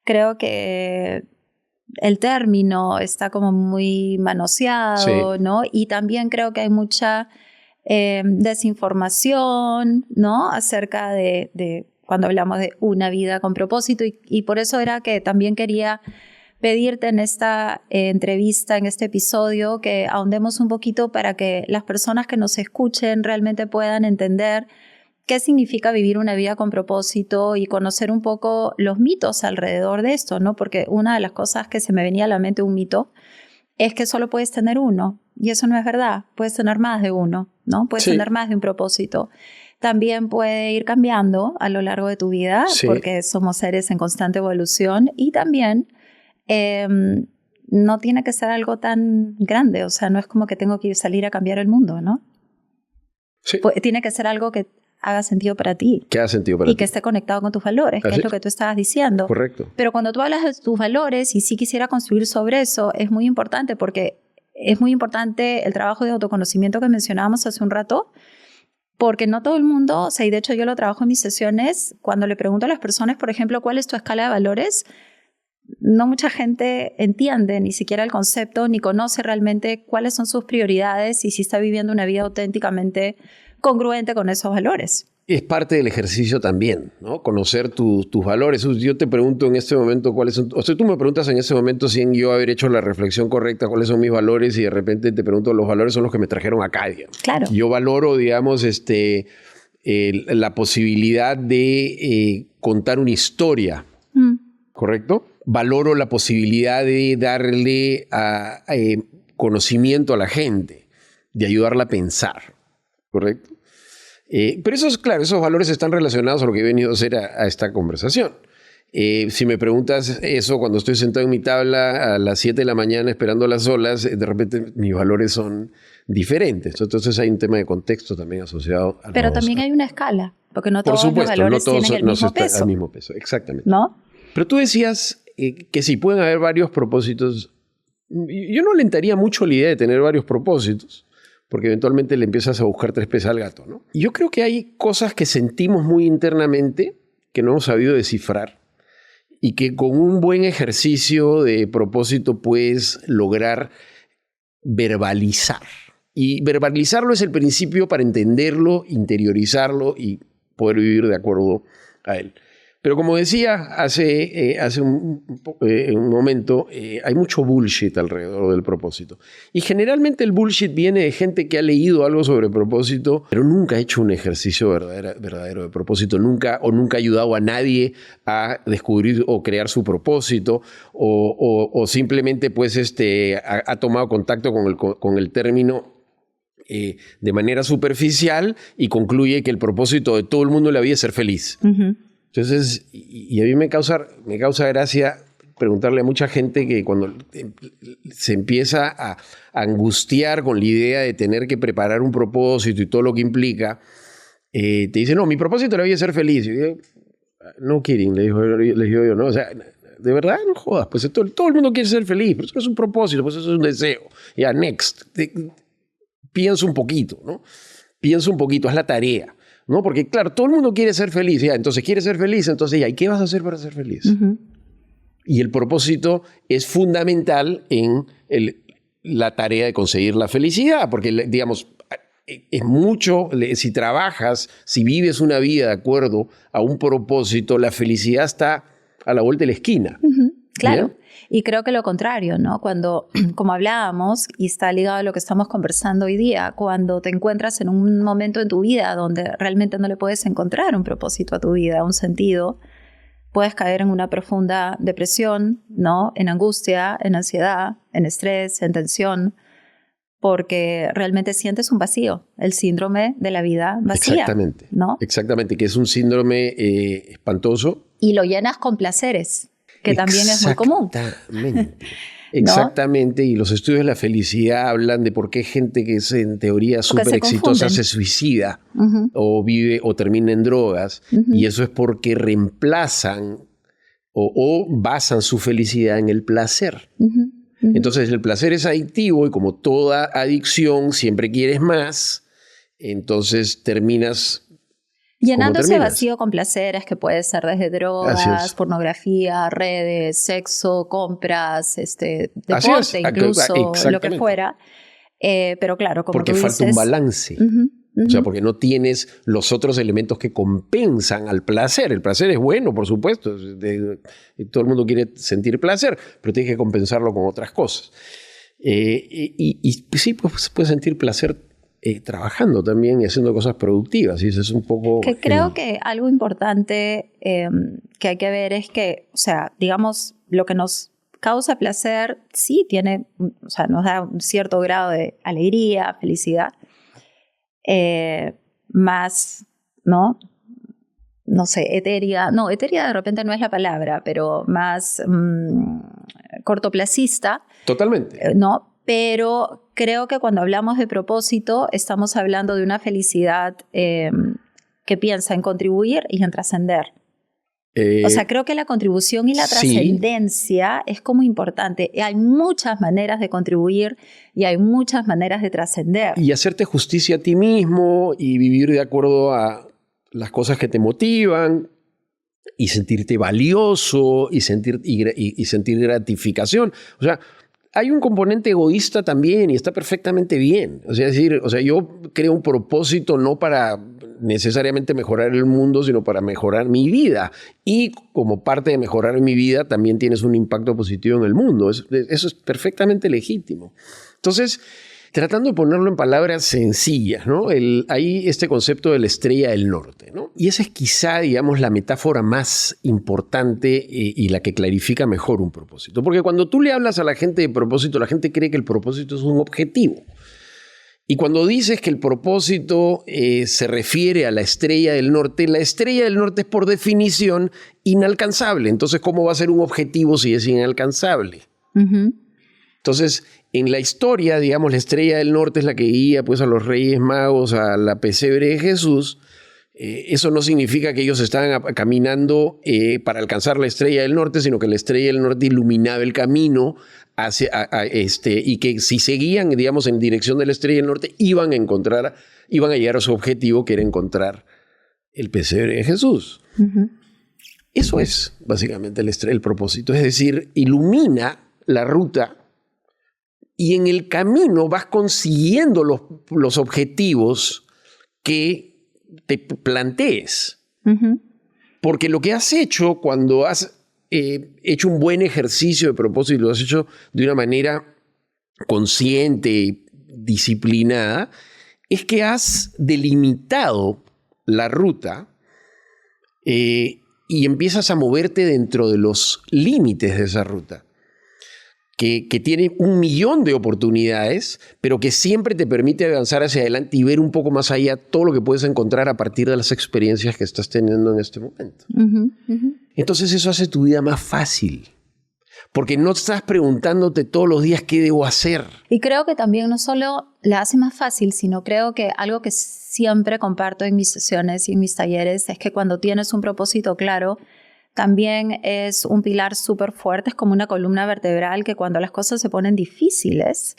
Creo que el término está como muy manoseado, ¿no? Y también creo que hay mucha desinformación, ¿no? Acerca de cuando hablamos de una vida con propósito. Y por eso era que también quería pedirte en esta entrevista, en este episodio, que ahondemos un poquito para que las personas que nos escuchen realmente puedan entender qué significa vivir una vida con propósito y conocer un poco los mitos alrededor de esto, ¿no? Porque una de las cosas que se me venía a la mente, un mito, es que solo puedes tener uno. Y eso no es verdad. Puedes tener más de uno, ¿no? Puedes tener más de un propósito. También puede ir cambiando a lo largo de tu vida, porque somos seres en constante evolución. Y también no tiene que ser algo tan grande. O sea, no es como que tengo que salir a cambiar el mundo, ¿no? Sí. Tiene que ser algo que haga sentido para ti. Que haga sentido para ti. Y que esté conectado con tus valores, que es lo que tú estabas diciendo. Correcto. Pero cuando tú hablas de tus valores, y sí quisiera construir sobre eso, es muy importante, porque es muy importante el trabajo de autoconocimiento que mencionábamos hace un rato, porque no todo el mundo, o sea, y de hecho yo lo trabajo en mis sesiones, cuando le pregunto a las personas, por ejemplo, ¿cuál es tu escala de valores?, no mucha gente entiende ni siquiera el concepto, ni conoce realmente cuáles son sus prioridades y si está viviendo una vida auténticamente congruente con esos valores. Es parte del ejercicio también, ¿no? Conocer tus valores. Yo te pregunto en este momento cuáles son, o sea, tú me preguntas en este momento sin yo haber hecho la reflexión correcta, cuáles son mis valores, y de repente te pregunto, los valores son los que me trajeron acá, digamos. Claro. Yo valoro, digamos, la posibilidad de contar una historia, ¿correcto? Valoro la posibilidad de darle conocimiento a la gente, de ayudarla a pensar, ¿correcto? Pero esos valores están relacionados a lo que he venido a hacer a esta conversación. Si me preguntas eso cuando estoy sentado en mi tabla a las 7 de la mañana esperando las olas, de repente mis valores son diferentes. Entonces hay un tema de contexto también asociado a Pero también hay una escala, porque no todos los valores tienen el mismo peso. El mismo peso, exactamente. ¿No? Pero tú decías que sí, pueden haber varios propósitos. Yo no alentaría mucho la idea de tener varios propósitos, porque eventualmente le empiezas a buscar tres pies al gato, ¿no? Y yo creo que hay cosas que sentimos muy internamente que no hemos sabido descifrar y que con un buen ejercicio de propósito puedes lograr verbalizar. Y verbalizarlo es el principio para entenderlo, interiorizarlo y poder vivir de acuerdo a él. Pero como decía hace un momento, hay mucho bullshit alrededor del propósito. Y generalmente el bullshit viene de gente que ha leído algo sobre propósito, pero nunca ha hecho un ejercicio verdadero de propósito, nunca ha ayudado a nadie a descubrir o crear su propósito, o simplemente pues, ha tomado contacto con el término de manera superficial y concluye que el propósito de todo el mundo en la vida es ser feliz. Uh-huh. Entonces, y a mí me causa gracia preguntarle a mucha gente que cuando se empieza a angustiar con la idea de tener que preparar un propósito y todo lo que implica, te dice, no, mi propósito de la vida es ser feliz. Y yo, no kidding, les digo yo, no, o sea, de verdad, no jodas, pues todo el mundo quiere ser feliz, pero eso no es un propósito, pues eso es un deseo. Ya, next, piensa un poquito, ¿no? Piensa un poquito, haz la tarea. ¿No? Porque, claro, todo el mundo quiere ser feliz. Ya, entonces, quiere ser feliz. Entonces, ya, ¿y qué vas a hacer para ser feliz? Uh-huh. Y el propósito es fundamental en la tarea de conseguir la felicidad. Porque, digamos, es mucho, si trabajas, si vives una vida de acuerdo a un propósito, la felicidad está a la vuelta de la esquina. Uh-huh. Claro. ¿Bien? Y creo que lo contrario, ¿no? Cuando, como hablábamos, y está ligado a lo que estamos conversando hoy día, cuando te encuentras en un momento en tu vida donde realmente no le puedes encontrar un propósito a tu vida, un sentido, puedes caer en una profunda depresión, ¿no? En angustia, en ansiedad, en estrés, en tensión, porque realmente sientes un vacío, el síndrome de la vida vacía. Exactamente, ¿no? Exactamente, que es un síndrome espantoso. Y lo llenas con placeres, que también es muy común. Exactamente, ¿no? Y los estudios de la felicidad hablan de por qué gente que es en teoría súper exitosa se suicida uh-huh. o vive o termina en drogas, uh-huh. y eso es porque reemplazan o basan su felicidad en el placer. Uh-huh. Uh-huh. Entonces el placer es adictivo y como toda adicción siempre quieres más, entonces terminas llenando ese vacío con placeres que puede ser desde drogas, pornografía, redes, sexo, compras, deporte, incluso lo que fuera. Pero claro, como porque tú dices, falta un balance. Uh-huh, uh-huh. O sea, porque no tienes los otros elementos que compensan al placer. El placer es bueno, por supuesto. Todo el mundo quiere sentir placer, pero tienes que compensarlo con otras cosas. Y sí, pues puedes sentir placer trabajando también y haciendo cosas productivas. Y eso es un poco... Que creo que algo importante que hay que ver es que, o sea, digamos, lo que nos causa placer sí tiene, o sea, nos da un cierto grado de alegría, felicidad, más, ¿no? No sé, etérea. No, etérea de repente no es la palabra, pero más cortoplacista. Totalmente. ¿No? Pero creo que cuando hablamos de propósito estamos hablando de una felicidad que piensa en contribuir y en trascender. O sea, creo que la contribución y la trascendencia es como importante. Hay muchas maneras de contribuir y hay muchas maneras de trascender. Y hacerte justicia a ti mismo y vivir de acuerdo a las cosas que te motivan y sentirte valioso y sentir gratificación. O sea, hay un componente egoísta también y está perfectamente bien. O sea, yo creo un propósito no para necesariamente mejorar el mundo, sino para mejorar mi vida. Y como parte de mejorar mi vida, también tienes un impacto positivo en el mundo. Eso es perfectamente legítimo. Entonces, tratando de ponerlo en palabras sencillas, ¿no? Hay este concepto de la estrella del norte, ¿no? Y esa es quizá, digamos, la metáfora más importante y la que clarifica mejor un propósito. Porque cuando tú le hablas a la gente de propósito, la gente cree que el propósito es un objetivo. Y cuando dices que el propósito se refiere a la estrella del norte es por definición inalcanzable. Entonces, ¿cómo va a ser un objetivo si es inalcanzable? Uh-huh. Entonces, en la historia, digamos, la estrella del norte es la que guía pues, a los Reyes Magos a la pesebre de Jesús. Eso no significa que ellos estaban caminando para alcanzar la Estrella del Norte, sino que la Estrella del Norte iluminaba el camino y que si seguían, digamos, en dirección de la Estrella del Norte, iban a llegar a su objetivo, que era encontrar el pesebre de Jesús. Uh-huh. Eso es básicamente el propósito, es decir, ilumina la ruta y en el camino vas consiguiendo los objetivos que te plantees. Uh-huh. Porque lo que has hecho cuando has hecho un buen ejercicio de propósito, lo has hecho de una manera consciente, disciplinada, es que has delimitado la ruta y empiezas a moverte dentro de los límites de esa ruta, que tiene 1.000.000 de oportunidades, pero que siempre te permite avanzar hacia adelante y ver un poco más allá todo lo que puedes encontrar a partir de las experiencias que estás teniendo en este momento. Uh-huh, uh-huh. Entonces eso hace tu vida más fácil, porque no estás preguntándote todos los días qué debo hacer. Y creo que también no solo la hace más fácil, sino creo que algo que siempre comparto en mis sesiones y en mis talleres es que cuando tienes un propósito claro, también es un pilar súper fuerte, es como una columna vertebral que cuando las cosas se ponen difíciles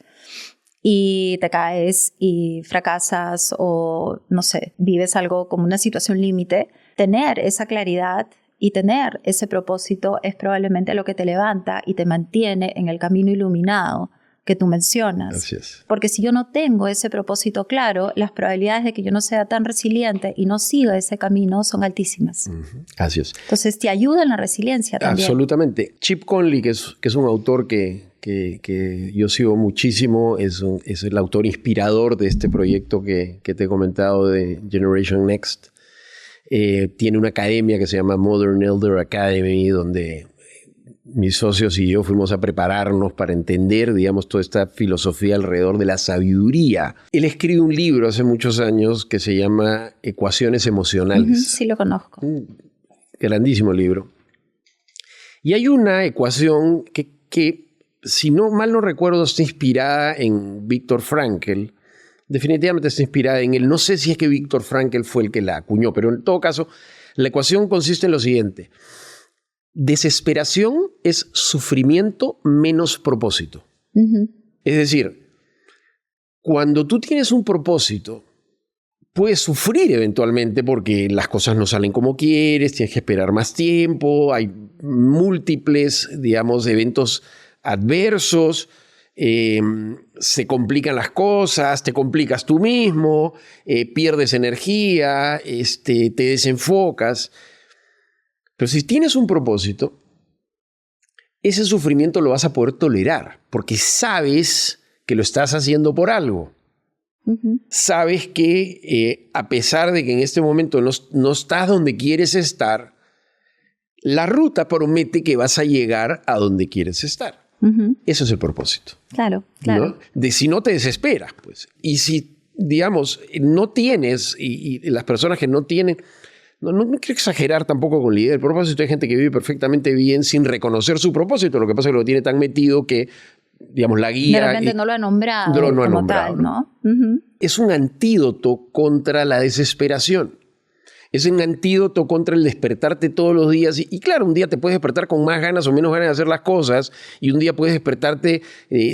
y te caes y fracasas o, no sé, vives algo como una situación límite, tener esa claridad y tener ese propósito es probablemente lo que te levanta y te mantiene en el camino iluminado que tú mencionas. Así es. Porque si yo no tengo ese propósito claro, las probabilidades de que yo no sea tan resiliente y no siga ese camino son altísimas. Uh-huh. Así es. Entonces te ayuda en la resiliencia también. Absolutamente. Chip Conley, que es un autor que yo sigo muchísimo, es el autor inspirador de este proyecto que te he comentado de Generation Next. Tiene una academia que se llama Modern Elder Academy, donde mis socios y yo fuimos a prepararnos para entender, digamos, toda esta filosofía alrededor de la sabiduría. Él escribe un libro hace muchos años que se llama Ecuaciones Emocionales. Uh-huh, sí, lo conozco. Un grandísimo libro. Y hay una ecuación que, si mal no recuerdo, está inspirada en Viktor Frankl. Definitivamente está inspirada en él. No sé si es que Viktor Frankl fue el que la acuñó, pero en todo caso, la ecuación consiste en lo siguiente. Desesperación es sufrimiento menos propósito. Uh-huh. Es decir, cuando tú tienes un propósito, puedes sufrir eventualmente porque las cosas no salen como quieres, tienes que esperar más tiempo, hay múltiples, digamos, eventos adversos, se complican las cosas, te complicas tú mismo, pierdes energía, te desenfocas. Pero si tienes un propósito, ese sufrimiento lo vas a poder tolerar porque sabes que lo estás haciendo por algo. Uh-huh. Sabes que a pesar de que en este momento no estás donde quieres estar, la ruta promete que vas a llegar a donde quieres estar. Uh-huh. Eso es el propósito. Claro, claro. ¿No? De si no te desesperas, pues. Y si, digamos, no tienes, y las personas que no tienen... No quiero exagerar tampoco con la idea del propósito. Hay gente que vive perfectamente bien sin reconocer su propósito. Lo que pasa es que lo tiene tan metido que, digamos, la guía... De repente no lo ha nombrado no como ha nombrado, tal, ¿no? Uh-huh. Es un antídoto contra la desesperación. Es un antídoto contra el despertarte todos los días. Y claro, un día te puedes despertar con más ganas o menos ganas de hacer las cosas. Y un día puedes despertarte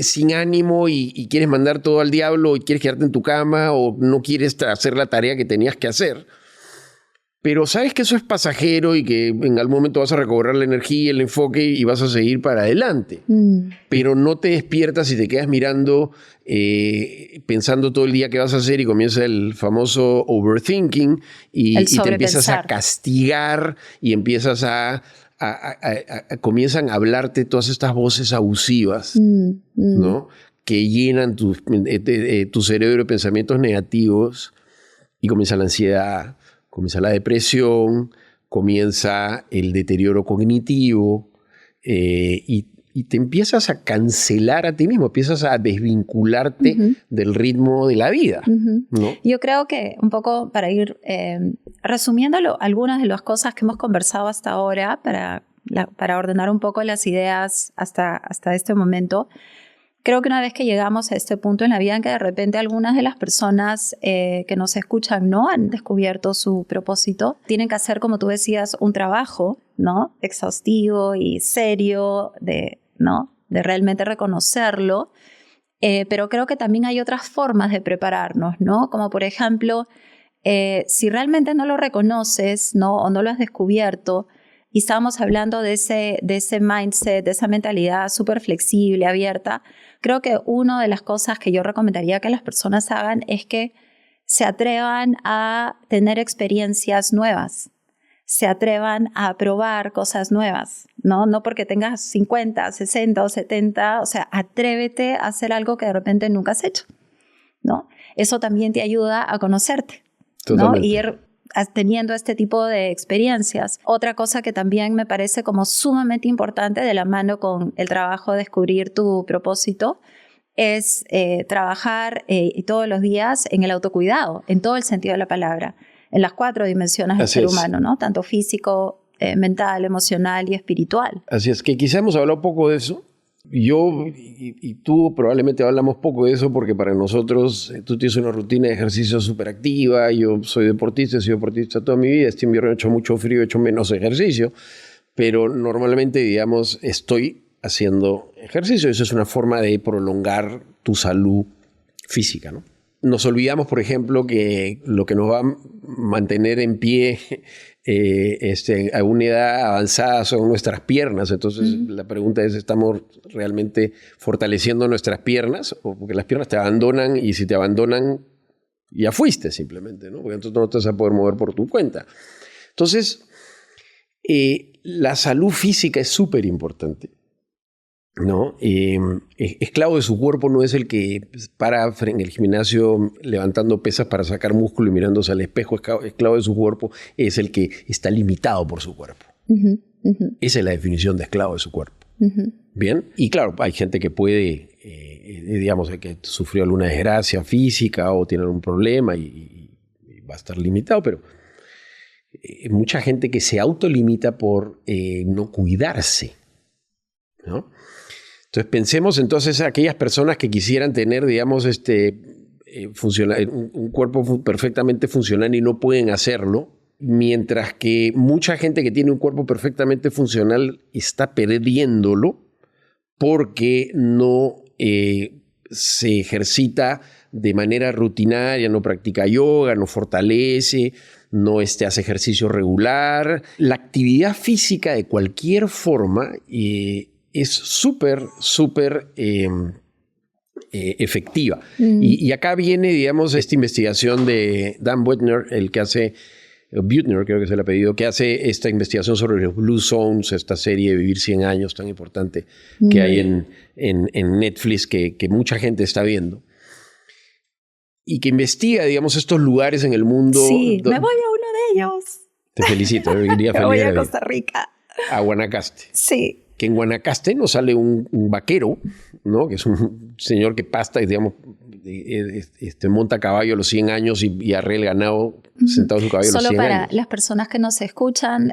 sin ánimo y quieres mandar todo al diablo y quieres quedarte en tu cama o no quieres hacer la tarea que tenías que hacer. Pero sabes que eso es pasajero y que en algún momento vas a recobrar la energía, el enfoque y vas a seguir para adelante. Pero no te despiertas y te quedas mirando, pensando todo el día qué vas a hacer y comienza el famoso overthinking y te empiezas a castigar y empiezas comienzan a hablarte todas estas voces abusivas, ¿no? Que llenan tu cerebro de pensamientos negativos y comienza la ansiedad. Comienza la depresión, comienza el deterioro cognitivo y te empiezas a cancelar a ti mismo, empiezas a desvincularte del ritmo de la vida. ¿No? Yo creo que un poco para ir resumiéndolo, algunas de las cosas que hemos conversado hasta ahora para ordenar un poco las ideas hasta este momento, Creo que una vez que llegamos a este punto en la vida en que de repente algunas de las personas que nos escuchan no han descubierto su propósito, tienen que hacer, como tú decías, un trabajo, ¿no? Exhaustivo y serio ¿no? De realmente reconocerlo. Pero creo que también hay otras formas de prepararnos, ¿no? Como por ejemplo, si realmente no lo reconoces, ¿no? O no lo has descubierto, y estábamos hablando de ese mindset, de esa mentalidad súper flexible, abierta, creo que una de las cosas que yo recomendaría que las personas hagan es que se atrevan a tener experiencias nuevas, se atrevan a probar cosas nuevas, ¿no? No porque tengas 50, 60 o 70, o sea, atrévete a hacer algo que de repente nunca has hecho, ¿no? Eso también te ayuda a conocerte, ¿no? Y ir teniendo este tipo de experiencias. Otra cosa que también me parece como sumamente importante de la mano con el trabajo de descubrir tu propósito es trabajar todos los días en el autocuidado, en todo el sentido de la palabra, en las 4 dimensiones del ser humano, ¿no? Tanto físico, mental, emocional y espiritual. Así es que quizá hemos hablado un poco de eso. Yo y tú probablemente hablamos poco de eso porque para nosotros tú tienes una rutina de ejercicio súper activa, yo soy deportista, he sido deportista toda mi vida, este invierno he hecho mucho frío, he hecho menos ejercicio, pero normalmente, digamos, estoy haciendo ejercicio. Eso es una forma de prolongar tu salud física, ¿no? Nos olvidamos, por ejemplo, que lo que nos va a mantener en pie a una edad avanzada son nuestras piernas. Entonces, la pregunta es, ¿estamos realmente fortaleciendo nuestras piernas? O porque las piernas te abandonan y si te abandonan, ya fuiste simplemente, ¿no? Porque entonces no te vas a poder mover por tu cuenta. Entonces, la salud física es súper importante, ¿no? Esclavo de su cuerpo no es el que para en el gimnasio levantando pesas para sacar músculo y mirándose al espejo. Esclavo de su cuerpo es el que está limitado por su cuerpo. Esa es la definición de esclavo de su cuerpo. Bien, y claro, hay gente que puede, digamos, que sufrió alguna desgracia física o tiene algún problema y va a estar limitado, pero mucha gente que se autolimita por no cuidarse, ¿no? Entonces pensemos entonces a aquellas personas que quisieran tener, digamos, un cuerpo perfectamente funcional y no pueden hacerlo, mientras que mucha gente que tiene un cuerpo perfectamente funcional está perdiéndolo porque no se ejercita de manera rutinaria, no practica yoga, no fortalece, no hace ejercicio regular. La actividad física de cualquier forma es súper efectiva. Y acá viene, digamos, esta investigación de Dan Buettner, el que hace, Buettner creo que es el apellido, que hace esta investigación sobre los Blue Zones, esta serie de Vivir 100 años tan importante que hay en Netflix que mucha gente está viendo. Y que investiga, digamos, estos lugares en el mundo. Sí, me voy a uno de ellos. Te felicito, me voy a Costa Rica. A Guanacaste. Sí. Que en Guanacaste nos sale un vaquero, ¿no? Que es un señor que pasta, digamos, monta a caballo a los 100 años y arrea el ganado sentado en su caballo a los 100 años. Solo para las personas que nos escuchan,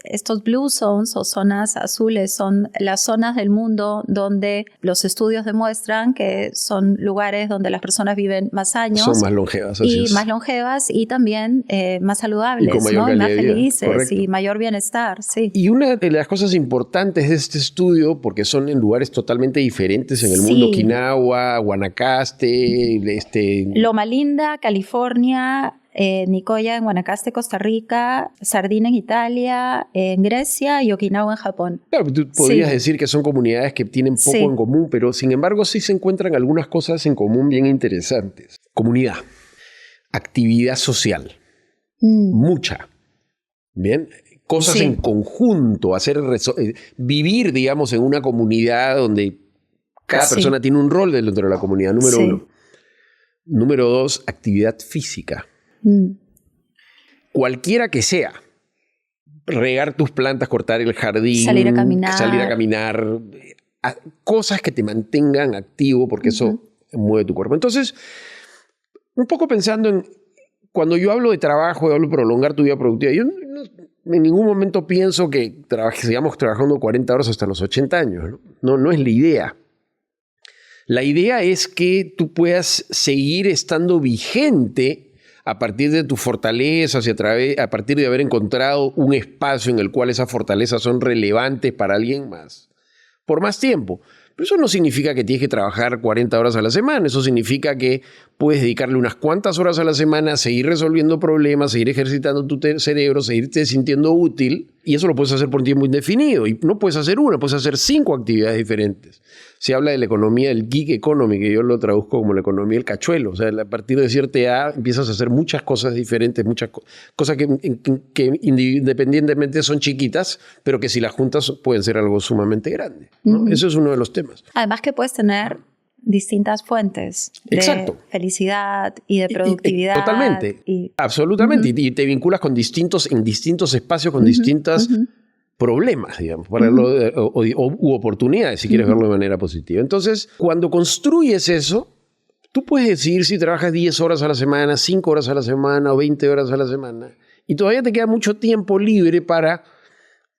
estos Blue Zones o zonas azules son las zonas del mundo donde los estudios demuestran que son lugares donde las personas viven más años. Son más longevas. Así es. Más longevas y también más saludables, y con mayor, ¿no? Y más felices. Correcto. Y mayor bienestar. Sí. Y una de las cosas importantes de este estudio, porque son en lugares totalmente diferentes en el mundo, Okinawa, Guanacaste, Loma Linda, California, Nicoya en Guanacaste, Costa Rica, Sardina en Italia, en Grecia y Okinawa en Japón. Claro, tú podrías decir que son comunidades que tienen poco en común, pero sin embargo sí se encuentran algunas cosas en común bien interesantes. Comunidad, actividad social, mucha, ¿bien? Cosas en conjunto, vivir, digamos, en una comunidad donde cada persona tiene un rol dentro de la comunidad, número 1. Número 2, actividad física. Cualquiera que sea. Regar tus plantas, cortar el jardín, salir a caminar, cosas que te mantengan activo porque eso mueve tu cuerpo. Entonces, un poco pensando en, cuando yo hablo de trabajo, hablo de prolongar tu vida productiva, yo en ningún momento pienso que sigamos trabajando 40 horas hasta los 80 años. No es la idea. La idea es que tú puedas seguir estando vigente a partir de tus fortalezas y a partir de haber encontrado un espacio en el cual esas fortalezas son relevantes para alguien más, por más tiempo. Pero eso no significa que tienes que trabajar 40 horas a la semana. Eso significa que puedes dedicarle unas cuantas horas a la semana a seguir resolviendo problemas, seguir ejercitando tu cerebro, seguirte sintiendo útil. Y eso lo puedes hacer por un tiempo indefinido. Y no puedes hacer una, puedes hacer 5 actividades diferentes. Se habla de la economía del gig economy, que yo lo traduzco como la economía del cachuelo. O sea, a partir de cierta edad empiezas a hacer muchas cosas diferentes, muchas cosas que independientemente son chiquitas, pero que si las juntas pueden ser algo sumamente grande, ¿no? Eso es uno de los temas. Además que puedes tener distintas fuentes de felicidad y de productividad. Totalmente, absolutamente. Y te vinculas en distintos espacios, con distintas problemas, digamos, u oportunidades, si quieres verlo de manera positiva. Entonces, cuando construyes eso, tú puedes decidir si trabajas 10 horas a la semana, 5 horas a la semana o 20 horas a la semana. Y todavía te queda mucho tiempo libre para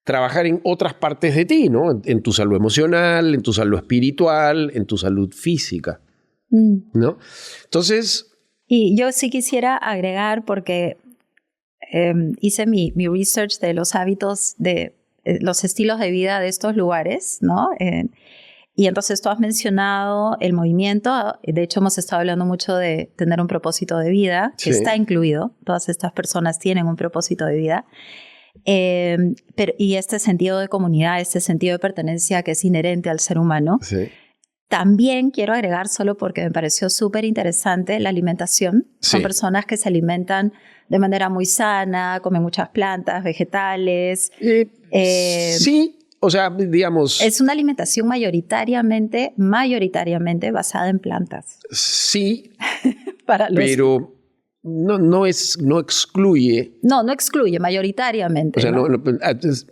trabajar en otras partes de ti, ¿no? En tu salud emocional, en tu salud espiritual, en tu salud física, ¿no? Entonces... Y yo sí quisiera agregar, porque hice mi research de los hábitos, de los estilos de vida de estos lugares, ¿no? Y entonces tú has mencionado el movimiento. De hecho, hemos estado hablando mucho de tener un propósito de vida, que está incluido. Todas estas personas tienen un propósito de vida. Y este sentido de comunidad, este sentido de pertenencia que es inherente al ser humano. Sí. También quiero agregar, solo porque me pareció súper interesante, la alimentación. Sí. Son personas que se alimentan de manera muy sana, comen muchas plantas, vegetales. Sí, o sea, digamos... Es una alimentación mayoritariamente basada en plantas. Sí, pero... No excluye. No excluye, mayoritariamente. O sea,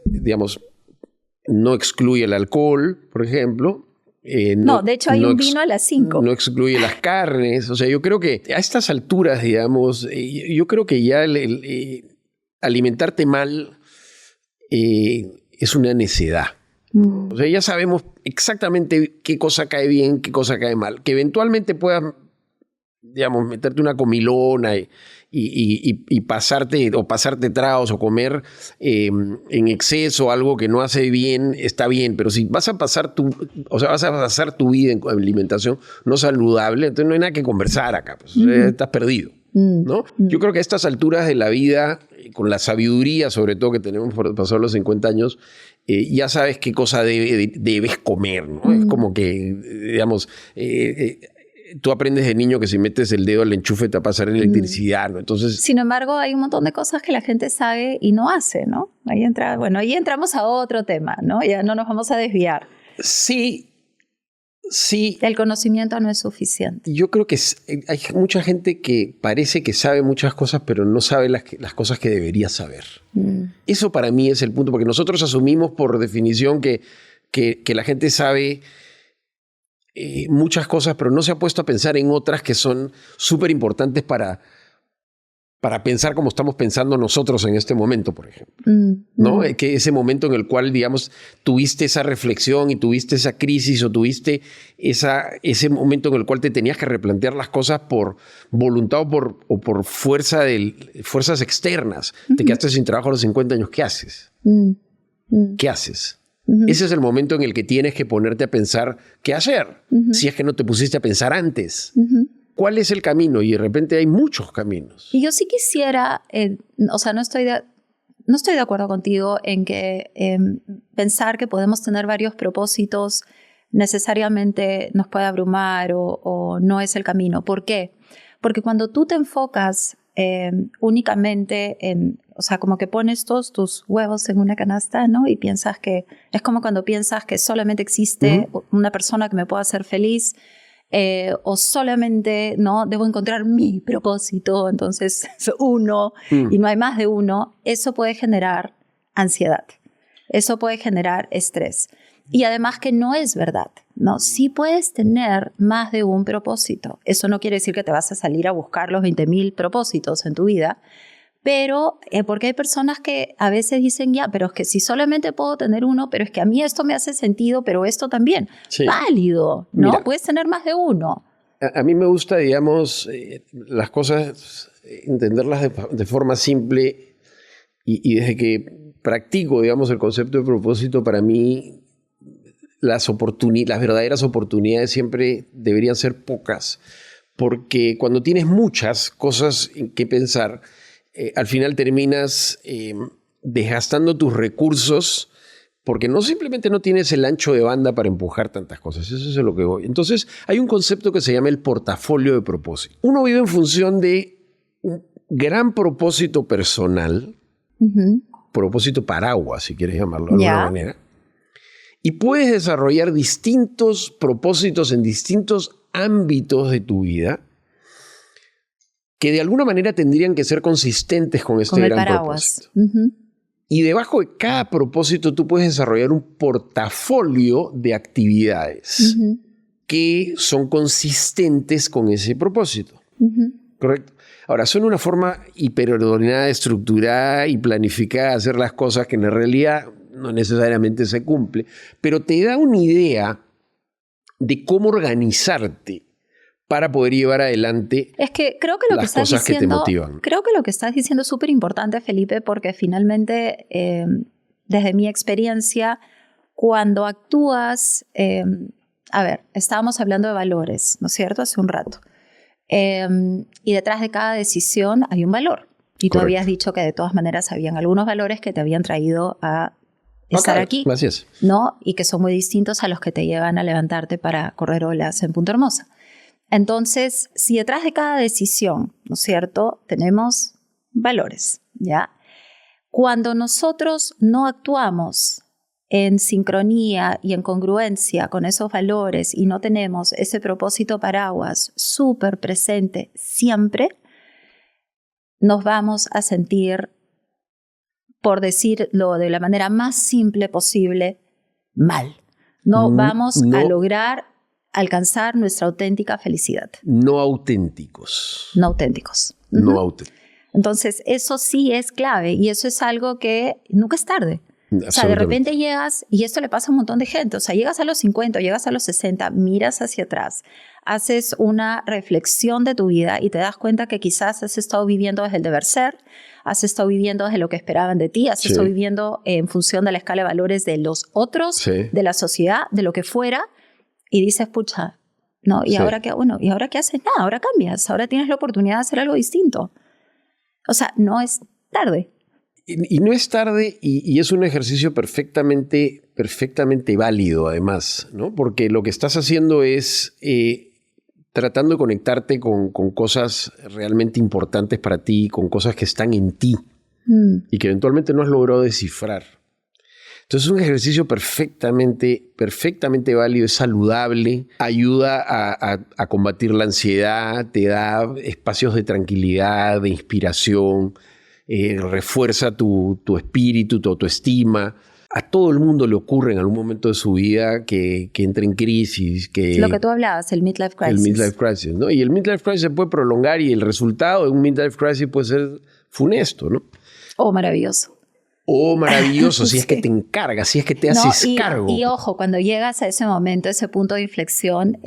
digamos, no excluye el alcohol, por ejemplo. De hecho hay un vino a las 5. No excluye las carnes. O sea, yo creo que a estas alturas, digamos, yo creo que ya alimentarte mal es una necedad. O sea, ya sabemos exactamente qué cosa cae bien, qué cosa cae mal. Que eventualmente puedas, digamos, meterte una comilona y pasarte tragos o comer en exceso algo que no hace bien, está bien, pero si vas a pasar tu vida en alimentación no saludable, entonces no hay nada que conversar acá, pues, estás perdido, ¿no? Yo creo que a estas alturas de la vida, con la sabiduría sobre todo que tenemos por pasar los 50 años, ya sabes qué cosa debes comer, ¿no? Es como que, digamos... tú aprendes de niño que si metes el dedo al enchufe te va a pasar electricidad, ¿no? Entonces... Sin embargo, hay un montón de cosas que la gente sabe y no hace, ¿no? Ahí entramos a otro tema, ¿no? Ya no nos vamos a desviar. Sí. El conocimiento no es suficiente. Yo creo que hay mucha gente que parece que sabe muchas cosas, pero no sabe las cosas que debería saber. Eso para mí es el punto, porque nosotros asumimos por definición que la gente sabe... muchas cosas, pero no se ha puesto a pensar en otras que son súper importantes para pensar como estamos pensando nosotros en este momento, por ejemplo. ¿No? Que ese momento en el cual, digamos, tuviste esa reflexión y tuviste esa crisis o tuviste ese momento en el cual te tenías que replantear las cosas por voluntad o por fuerzas externas. Te quedaste sin trabajo a los 50 años. ¿Qué haces? ¿Qué haces? Ese es el momento en el que tienes que ponerte a pensar qué hacer, si es que no te pusiste a pensar antes. ¿Cuál es el camino? Y de repente hay muchos caminos. Y yo sí quisiera, no estoy de acuerdo contigo en que pensar que podemos tener varios propósitos necesariamente nos puede abrumar o no es el camino. ¿Por qué? Porque cuando tú te enfocas únicamente como que pones todos tus huevos en una canasta, ¿no? Y piensas que es como cuando piensas que solamente existe una persona que me pueda hacer feliz, o solamente, ¿no? Debo encontrar mi propósito, entonces uno, y no hay más de uno. Eso puede generar ansiedad, eso puede generar estrés. Y además que no es verdad, ¿no? Sí puedes tener más de un propósito. Eso no quiere decir que te vas a salir a buscar los 20.000 propósitos en tu vida, Pero porque hay personas que a veces dicen, ya, pero es que si solamente puedo tener uno, pero es que a mí esto me hace sentido, pero esto también. Sí. Válido, ¿no? Mira, puedes tener más de uno. A mí me gusta, digamos, las cosas, entenderlas de forma simple y desde que practico, digamos, el concepto de propósito, para mí las verdaderas oportunidades siempre deberían ser pocas, porque cuando tienes muchas cosas en que pensar, al final terminas desgastando tus recursos porque no simplemente no tienes el ancho de banda para empujar tantas cosas. Eso es a lo que voy. Entonces, hay un concepto que se llama el portafolio de propósito. Uno vive en función de un gran propósito personal, propósito paraguas, si quieres llamarlo de alguna manera, y puedes desarrollar distintos propósitos en distintos ámbitos de tu vida que de alguna manera tendrían que ser consistentes con este gran propósito. Y debajo de cada propósito tú puedes desarrollar un portafolio de actividades que son consistentes con ese propósito. ¿Correcto? Ahora, son una forma hiperordenada, estructurada y planificada de hacer las cosas que en realidad no necesariamente se cumple, pero te da una idea de cómo organizarte para poder llevar adelante es que creo que lo las que estás cosas diciendo, que te motivan. Creo que lo que estás diciendo es súper importante, Felipe, porque finalmente, desde mi experiencia, cuando actúas, a ver, estábamos hablando de valores, ¿no es cierto?, hace un rato. Y detrás de cada decisión hay un valor. Y tú habías dicho que de todas maneras habían algunos valores que te habían traído a estar aquí. Gracias. ¿No? Y que son muy distintos a los que te llevan a levantarte para correr olas en Punta Hermosa. Entonces, si detrás de cada decisión, ¿no es cierto?, tenemos valores, ¿ya? Cuando nosotros no actuamos en sincronía y en congruencia con esos valores y no tenemos ese propósito paraguas súper presente siempre, nos vamos a sentir, por decirlo de la manera más simple posible, mal. No vamos a lograr alcanzar nuestra auténtica felicidad. No auténticos. No auténticos. No auténticos. Entonces, eso sí es clave y eso es algo que nunca es tarde. O sea, de repente llegas, y esto le pasa a un montón de gente, o sea, llegas a los 50, llegas a los 60, miras hacia atrás, haces una reflexión de tu vida y te das cuenta que quizás has estado viviendo desde el deber ser, has estado viviendo desde lo que esperaban de ti, has estado viviendo en función de la escala de valores de los otros, de la sociedad, de lo que fuera, y dices, pucha, no, ¿y ahora qué? Bueno, ¿y ahora qué haces? Nada, ahora cambias, ahora tienes la oportunidad de hacer algo distinto. O sea, no es tarde. Y no es tarde y es un ejercicio perfectamente válido además, ¿no? Porque lo que estás haciendo es tratando de conectarte con cosas realmente importantes para ti, con cosas que están en ti y que eventualmente no has logrado descifrar. Entonces es un ejercicio perfectamente válido, es saludable, ayuda a combatir la ansiedad, te da espacios de tranquilidad, de inspiración, refuerza tu espíritu, tu autoestima. A todo el mundo le ocurre en algún momento de su vida que entre en crisis. Lo que tú hablabas, el midlife crisis. El midlife crisis, ¿no? Y el midlife crisis se puede prolongar y el resultado de un midlife crisis puede ser funesto, ¿no? Oh, maravilloso. Oh, maravilloso, si es que te encargas, si es que te haces cargo. Y ojo, cuando llegas a ese momento, ese punto de inflexión,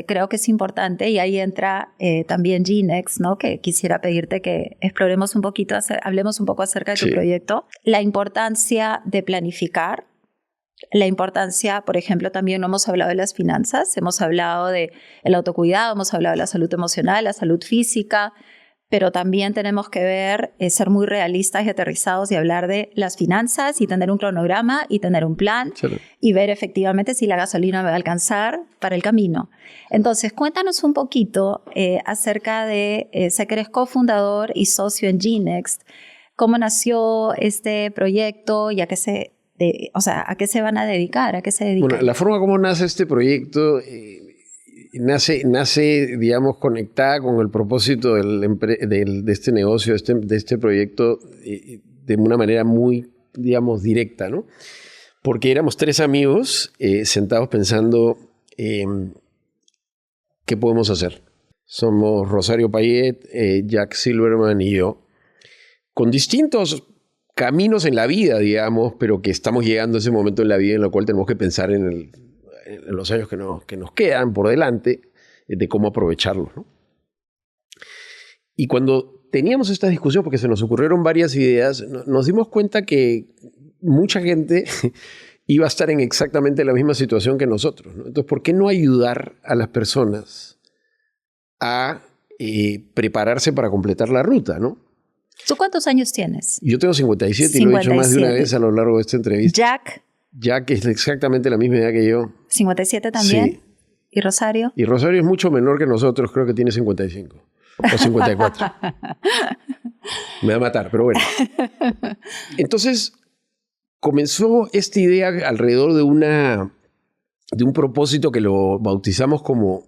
creo que es importante, y ahí entra también Ginex, ¿no? Que quisiera pedirte que exploremos un poquito, hablemos un poco acerca de tu proyecto. La importancia de planificar, la importancia, por ejemplo, también no hemos hablado de las finanzas, hemos hablado del autocuidado, hemos hablado de la salud emocional, la salud física, pero también tenemos que ver, ser muy realistas y aterrizados y hablar de las finanzas y tener un cronograma y tener un plan y ver efectivamente si la gasolina me va a alcanzar para el camino. Entonces, cuéntanos un poquito acerca de, sé que eres cofundador y socio en Ginex, cómo nació este proyecto y a qué se van a dedicar, a qué se dedican. Bueno, la forma como nace este proyecto nace, digamos, conectada con el propósito de este negocio, de este proyecto, de una manera muy, digamos, directa, ¿no? Porque éramos 3 amigos sentados pensando qué podemos hacer. Somos Rosario Payet, Jack Silverman y yo. con distintos caminos en la vida, digamos, pero que estamos llegando a ese momento en la vida en el cual tenemos que pensar en los años que nos quedan por delante, de cómo aprovecharlos, ¿no? Y cuando teníamos esta discusión, porque se nos ocurrieron varias ideas, nos dimos cuenta que mucha gente iba a estar en exactamente la misma situación que nosotros, ¿no? Entonces, ¿por qué no ayudar a las personas a prepararse para completar la ruta, ¿no? ¿Tú cuántos años tienes? Yo tengo 57 y lo he dicho más de una vez a lo largo de esta entrevista. Jack es exactamente la misma edad que yo. ¿57 también? Sí. ¿Y Rosario? Y Rosario es mucho menor que nosotros, creo que tiene 55 o 54. Me va a matar, pero bueno. Entonces, comenzó esta idea alrededor de un propósito que lo bautizamos como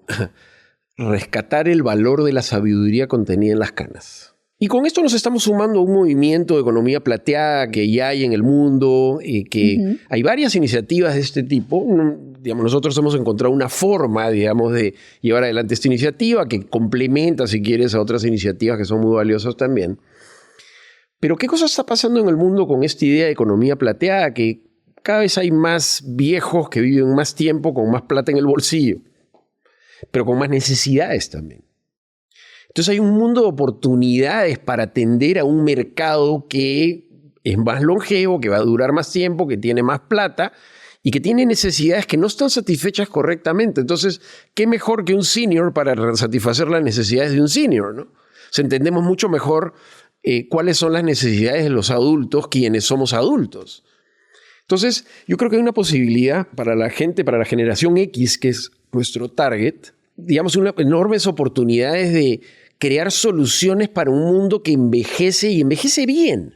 rescatar el valor de la sabiduría contenida en las canas. Y con esto nos estamos sumando a un movimiento de economía plateada que ya hay en el mundo, y que hay varias iniciativas de este tipo. Digamos, nosotros hemos encontrado una forma, digamos, de llevar adelante esta iniciativa que complementa, si quieres, a otras iniciativas que son muy valiosas también. Pero ¿qué cosa está pasando en el mundo con esta idea de economía plateada? Que cada vez hay más viejos que viven más tiempo con más plata en el bolsillo, pero con más necesidades también. Entonces hay un mundo de oportunidades para atender a un mercado que es más longevo, que va a durar más tiempo, que tiene más plata y que tiene necesidades que no están satisfechas correctamente. Entonces, ¿qué mejor que un senior para satisfacer las necesidades de un senior, ¿no? O sea, entendemos mucho mejor cuáles son las necesidades de los adultos, quienes somos adultos. Entonces, yo creo que hay una posibilidad para la gente, para la generación X, que es nuestro target, digamos, enormes oportunidades de crear soluciones para un mundo que envejece y envejece bien.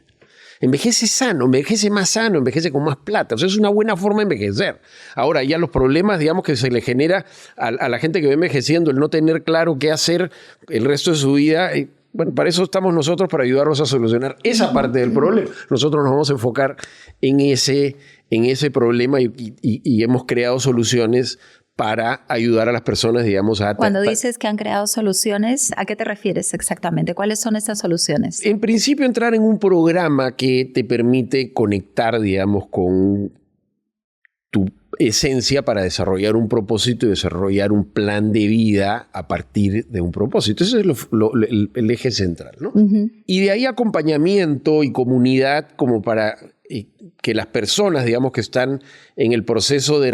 Envejece sano, envejece más sano, envejece con más plata. O sea, es una buena forma de envejecer. Ahora, ya los problemas, digamos, que se le genera a la gente que va envejeciendo, el no tener claro qué hacer el resto de su vida, bueno, para eso estamos nosotros, para ayudarlos a solucionar esa parte del problema. Nosotros nos vamos a enfocar en ese problema y hemos creado soluciones para ayudar a las personas, digamos, a... Cuando dices que han creado soluciones, ¿a qué te refieres exactamente? ¿Cuáles son estas soluciones? En principio, entrar en un programa que te permite conectar, digamos, con tu esencia para desarrollar un propósito y desarrollar un plan de vida a partir de un propósito. Ese es el eje central, ¿no? Y de ahí acompañamiento y comunidad como para que las personas, digamos, que están en el proceso de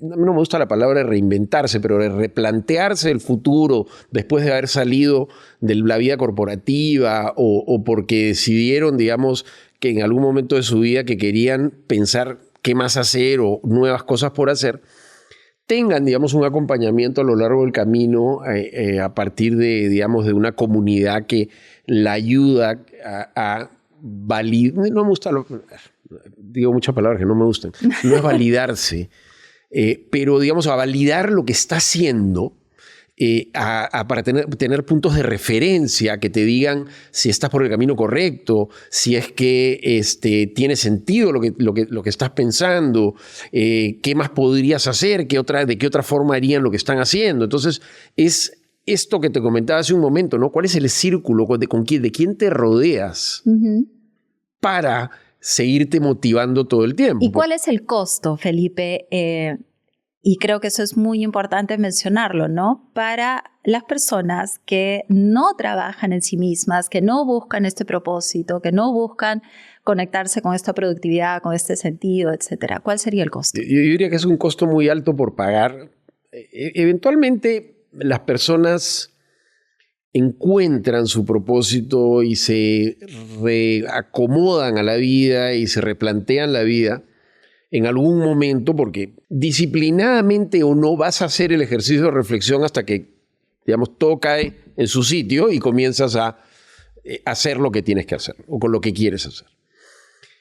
no me gusta la palabra reinventarse, pero de replantearse el futuro después de haber salido de la vida corporativa o porque decidieron, digamos, que en algún momento de su vida que querían pensar qué más hacer o nuevas cosas por hacer, tengan, digamos, un acompañamiento a lo largo del camino a partir de, digamos, de una comunidad que la ayuda a validar, no me gusta, digo muchas palabras que no me gustan, no es validarse, pero digamos a validar lo que está haciendo para tener puntos de referencia que te digan si estás por el camino correcto, si es que tiene sentido lo que estás pensando, qué más podrías hacer, de qué otra forma harían lo que están haciendo. Entonces es esto que te comentaba hace un momento, ¿no? ¿Cuál es el círculo de quién te rodeas para seguirte motivando todo el tiempo? ¿Y cuál es el costo, Felipe? Y creo que eso es muy importante mencionarlo, ¿no? Para las personas que no trabajan en sí mismas, que no buscan este propósito, que no buscan conectarse con esta productividad, con este sentido, etcétera. ¿Cuál sería el costo? Yo diría que es un costo muy alto por pagar. Eventualmente las personas encuentran su propósito y se reacomodan a la vida y se replantean la vida en algún momento, porque disciplinadamente o no vas a hacer el ejercicio de reflexión hasta que, digamos, todo cae en su sitio y comienzas a hacer lo que tienes que hacer o con lo que quieres hacer.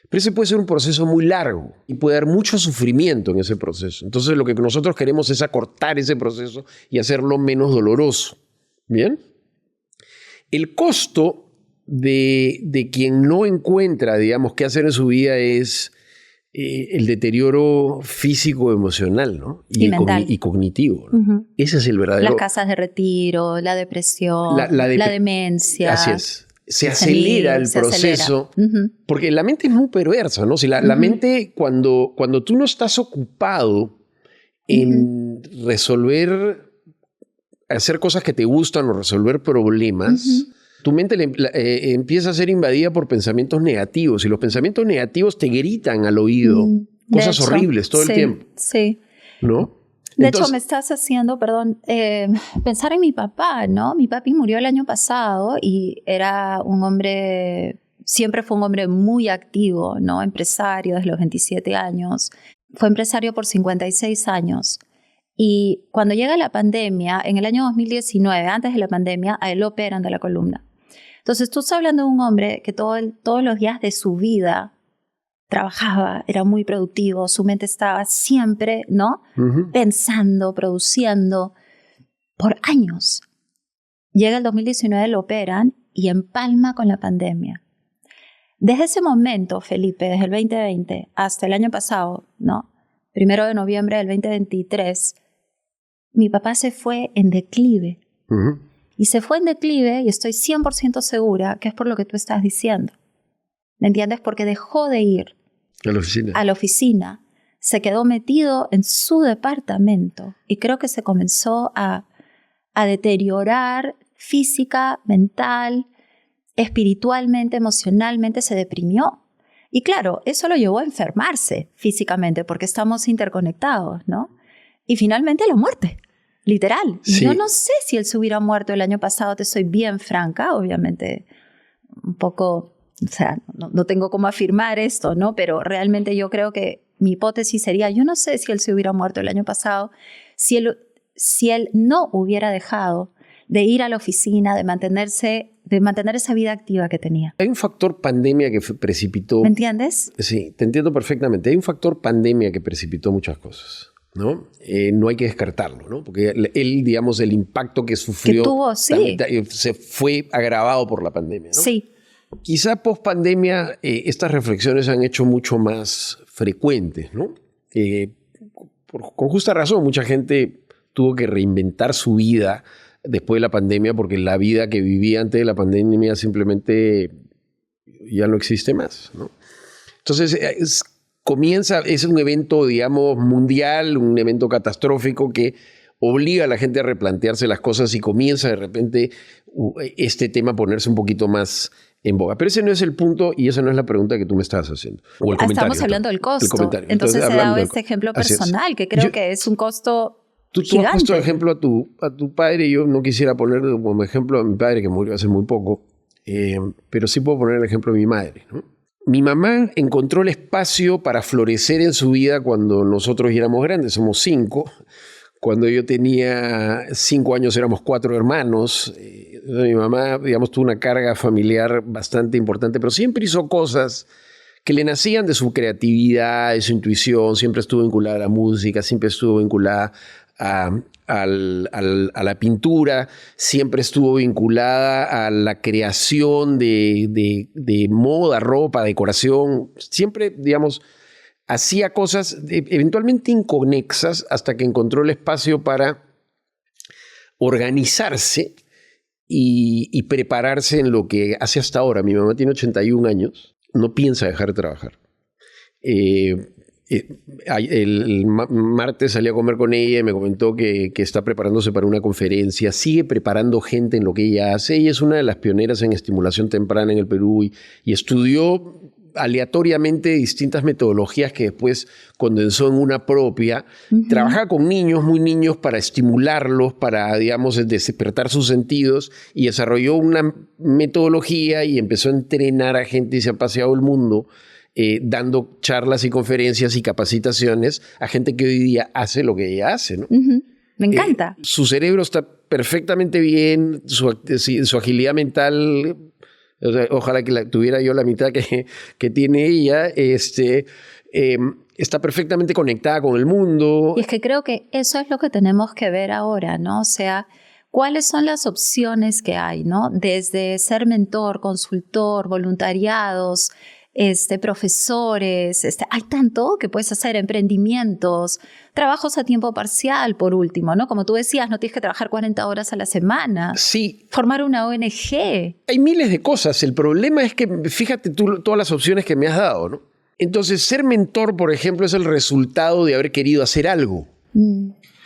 Pero ese puede ser un proceso muy largo y puede haber mucho sufrimiento en ese proceso. Entonces lo que nosotros queremos es acortar ese proceso y hacerlo menos doloroso. ¿Bien? El costo de quien no encuentra, digamos, qué hacer en su vida es el deterioro físico, emocional, ¿no? Y cognitivo, ¿no? Ese es el verdadero... Las casas de retiro, la depresión, la demencia. Así es. se acelera el proceso, porque la mente es muy perversa, ¿no? Si la mente, cuando tú no estás ocupado en resolver, hacer cosas que te gustan o resolver problemas, tu mente empieza a ser invadida por pensamientos negativos, y los pensamientos negativos te gritan al oído cosas horribles todo el tiempo. Sí. ¿No? De hecho, me estás haciendo, pensar en mi papá, ¿no? Mi papi murió el año pasado y era un hombre, siempre fue un hombre muy activo, ¿no? Empresario desde los 27 años. Fue empresario por 56 años. Y cuando llega la pandemia, en el año 2019, antes de la pandemia, a él lo operan de la columna. Entonces, tú estás hablando de un hombre que todos los días de su vida trabajaba, era muy productivo, su mente estaba siempre, ¿no? Pensando, produciendo, por años. Llega el 2019, lo operan y empalma con la pandemia. Desde ese momento, Felipe, desde el 2020 hasta el año pasado, ¿no? 1 de noviembre del 2023, mi papá se fue en declive. Y se fue en declive y estoy 100% segura que es por lo que tú estás diciendo. ¿Me entiendes? Porque dejó de ir a la oficina, se quedó metido en su departamento y creo que se comenzó a deteriorar física, mental, espiritualmente, emocionalmente, se deprimió. Y claro, eso lo llevó a enfermarse físicamente porque estamos interconectados, ¿no? Y finalmente la muerte, literal. Sí. Yo no sé si él se hubiera muerto el año pasado, te soy bien franca, obviamente un poco... O sea, no tengo cómo afirmar esto, ¿no? Pero realmente yo creo que mi hipótesis sería, yo no sé si él se hubiera muerto el año pasado, si él no hubiera dejado de ir a la oficina, de mantener esa vida activa que tenía. Hay un factor pandemia que precipitó... ¿Me entiendes? Sí, te entiendo perfectamente. Hay un factor pandemia que precipitó muchas cosas, ¿no? No hay que descartarlo, ¿no? Porque él, digamos, el impacto que sufrió... Que tuvo, sí. Se fue agravado por la pandemia, ¿no? Sí. Quizá post pandemia estas reflexiones se han hecho mucho más frecuentes, ¿no? Con justa razón, mucha gente tuvo que reinventar su vida después de la pandemia porque la vida que vivía antes de la pandemia simplemente ya no existe más, ¿no? Entonces es un evento, digamos, mundial, un evento catastrófico que obliga a la gente a replantearse las cosas y comienza de repente este tema a ponerse un poquito más en boga. Pero ese no es el punto y esa no es la pregunta que tú me estabas haciendo. O el comentario. Estamos hablando del costo. Entonces he dado este ejemplo personal, que creo que es un costo gigante. Tú has puesto de ejemplo a tu padre. Yo no quisiera poner como ejemplo a mi padre, que murió hace muy poco, pero sí puedo poner el ejemplo de mi madre, ¿no? Mi mamá encontró el espacio para florecer en su vida cuando nosotros ya éramos grandes. Somos 5. Cuando yo tenía 5 años éramos 4 hermanos. Mi mamá, digamos, tuvo una carga familiar bastante importante, pero siempre hizo cosas que le nacían de su creatividad, de su intuición. Siempre estuvo vinculada a la música, siempre estuvo vinculada a la pintura, siempre estuvo vinculada a la creación de moda, ropa, decoración. Siempre, digamos, hacía cosas eventualmente inconexas hasta que encontró el espacio para organizarse y prepararse en lo que hace hasta ahora. Mi mamá tiene 81 años, no piensa dejar de trabajar. El martes salí a comer con ella y me comentó que está preparándose para una conferencia, sigue preparando gente en lo que ella hace. Ella es una de las pioneras en estimulación temprana en el Perú y estudió aleatoriamente distintas metodologías que después condensó en una propia. Trabaja con niños, muy niños, para estimularlos, para, digamos, despertar sus sentidos, y desarrolló una metodología y empezó a entrenar a gente y se ha paseado el mundo dando charlas y conferencias y capacitaciones a gente que hoy día hace lo que ella hace, ¿no? Me encanta. Su cerebro está perfectamente bien, su agilidad mental... O sea, ojalá que tuviera yo la mitad que tiene ella. Está perfectamente conectada con el mundo. Y es que creo que eso es lo que tenemos que ver ahora, ¿no? O sea, ¿cuáles son las opciones que hay, ¿no? Desde ser mentor, consultor, voluntariados, profesores, hay tanto que puedes hacer, emprendimientos, trabajos a tiempo parcial, por último, ¿no? Como tú decías, no tienes que trabajar 40 horas a la semana. Sí. Formar una ONG. Hay miles de cosas. El problema es que, fíjate tú todas las opciones que me has dado, ¿no? Entonces, ser mentor, por ejemplo, es el resultado de haber querido hacer algo.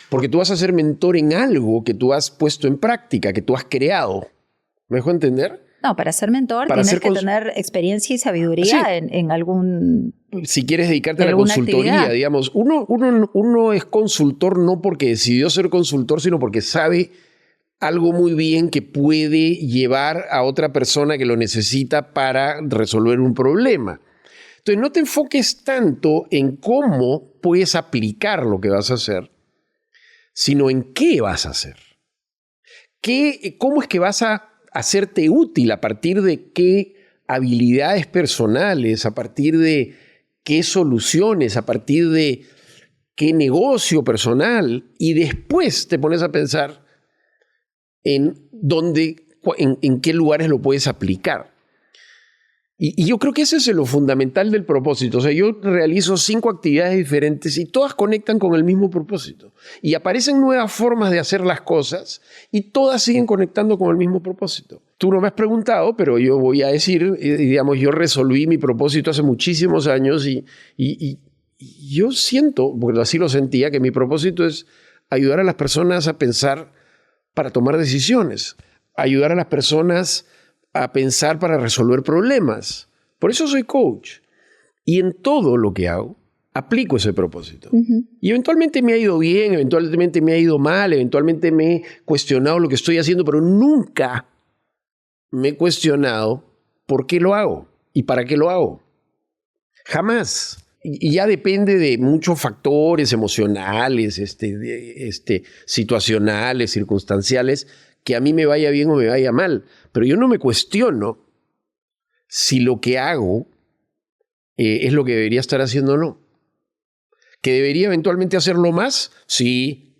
Porque tú vas a ser mentor en algo que tú has puesto en práctica, que tú has creado. ¿Me dejo entender? No, para ser mentor tienes que tener experiencia y sabiduría en algún... Si quieres dedicarte a la consultoría, actividad. Digamos, uno es consultor no porque decidió ser consultor, sino porque sabe algo muy bien que puede llevar a otra persona que lo necesita para resolver un problema. Entonces, no te enfoques tanto en cómo puedes aplicar lo que vas a hacer, sino en qué vas a hacer. ¿Cómo es que vas a hacerte útil? ¿A partir de qué habilidades personales? ¿A partir de qué soluciones? ¿A partir de qué negocio personal? Y después te pones a pensar en qué lugares lo puedes aplicar. Y yo creo que ese es lo fundamental del propósito. O sea, yo realizo 5 actividades diferentes y todas conectan con el mismo propósito. Y aparecen nuevas formas de hacer las cosas y todas siguen conectando con el mismo propósito. Tú no me has preguntado, pero yo voy a decir, digamos, yo resolví mi propósito hace muchísimos años y yo siento, porque así lo sentía, que mi propósito es ayudar a las personas a pensar para tomar decisiones, ayudar a las personas a pensar para resolver problemas. Por eso soy coach. Y en todo lo que hago, aplico ese propósito. Y eventualmente me ha ido bien, eventualmente me ha ido mal, eventualmente me he cuestionado lo que estoy haciendo, pero nunca me he cuestionado por qué lo hago y para qué lo hago. Jamás. Y ya depende de muchos factores emocionales, situacionales, circunstanciales, que a mí me vaya bien o me vaya mal. Pero yo no me cuestiono si lo que hago es lo que debería estar haciendo o no. ¿Que debería eventualmente hacerlo más? Sí.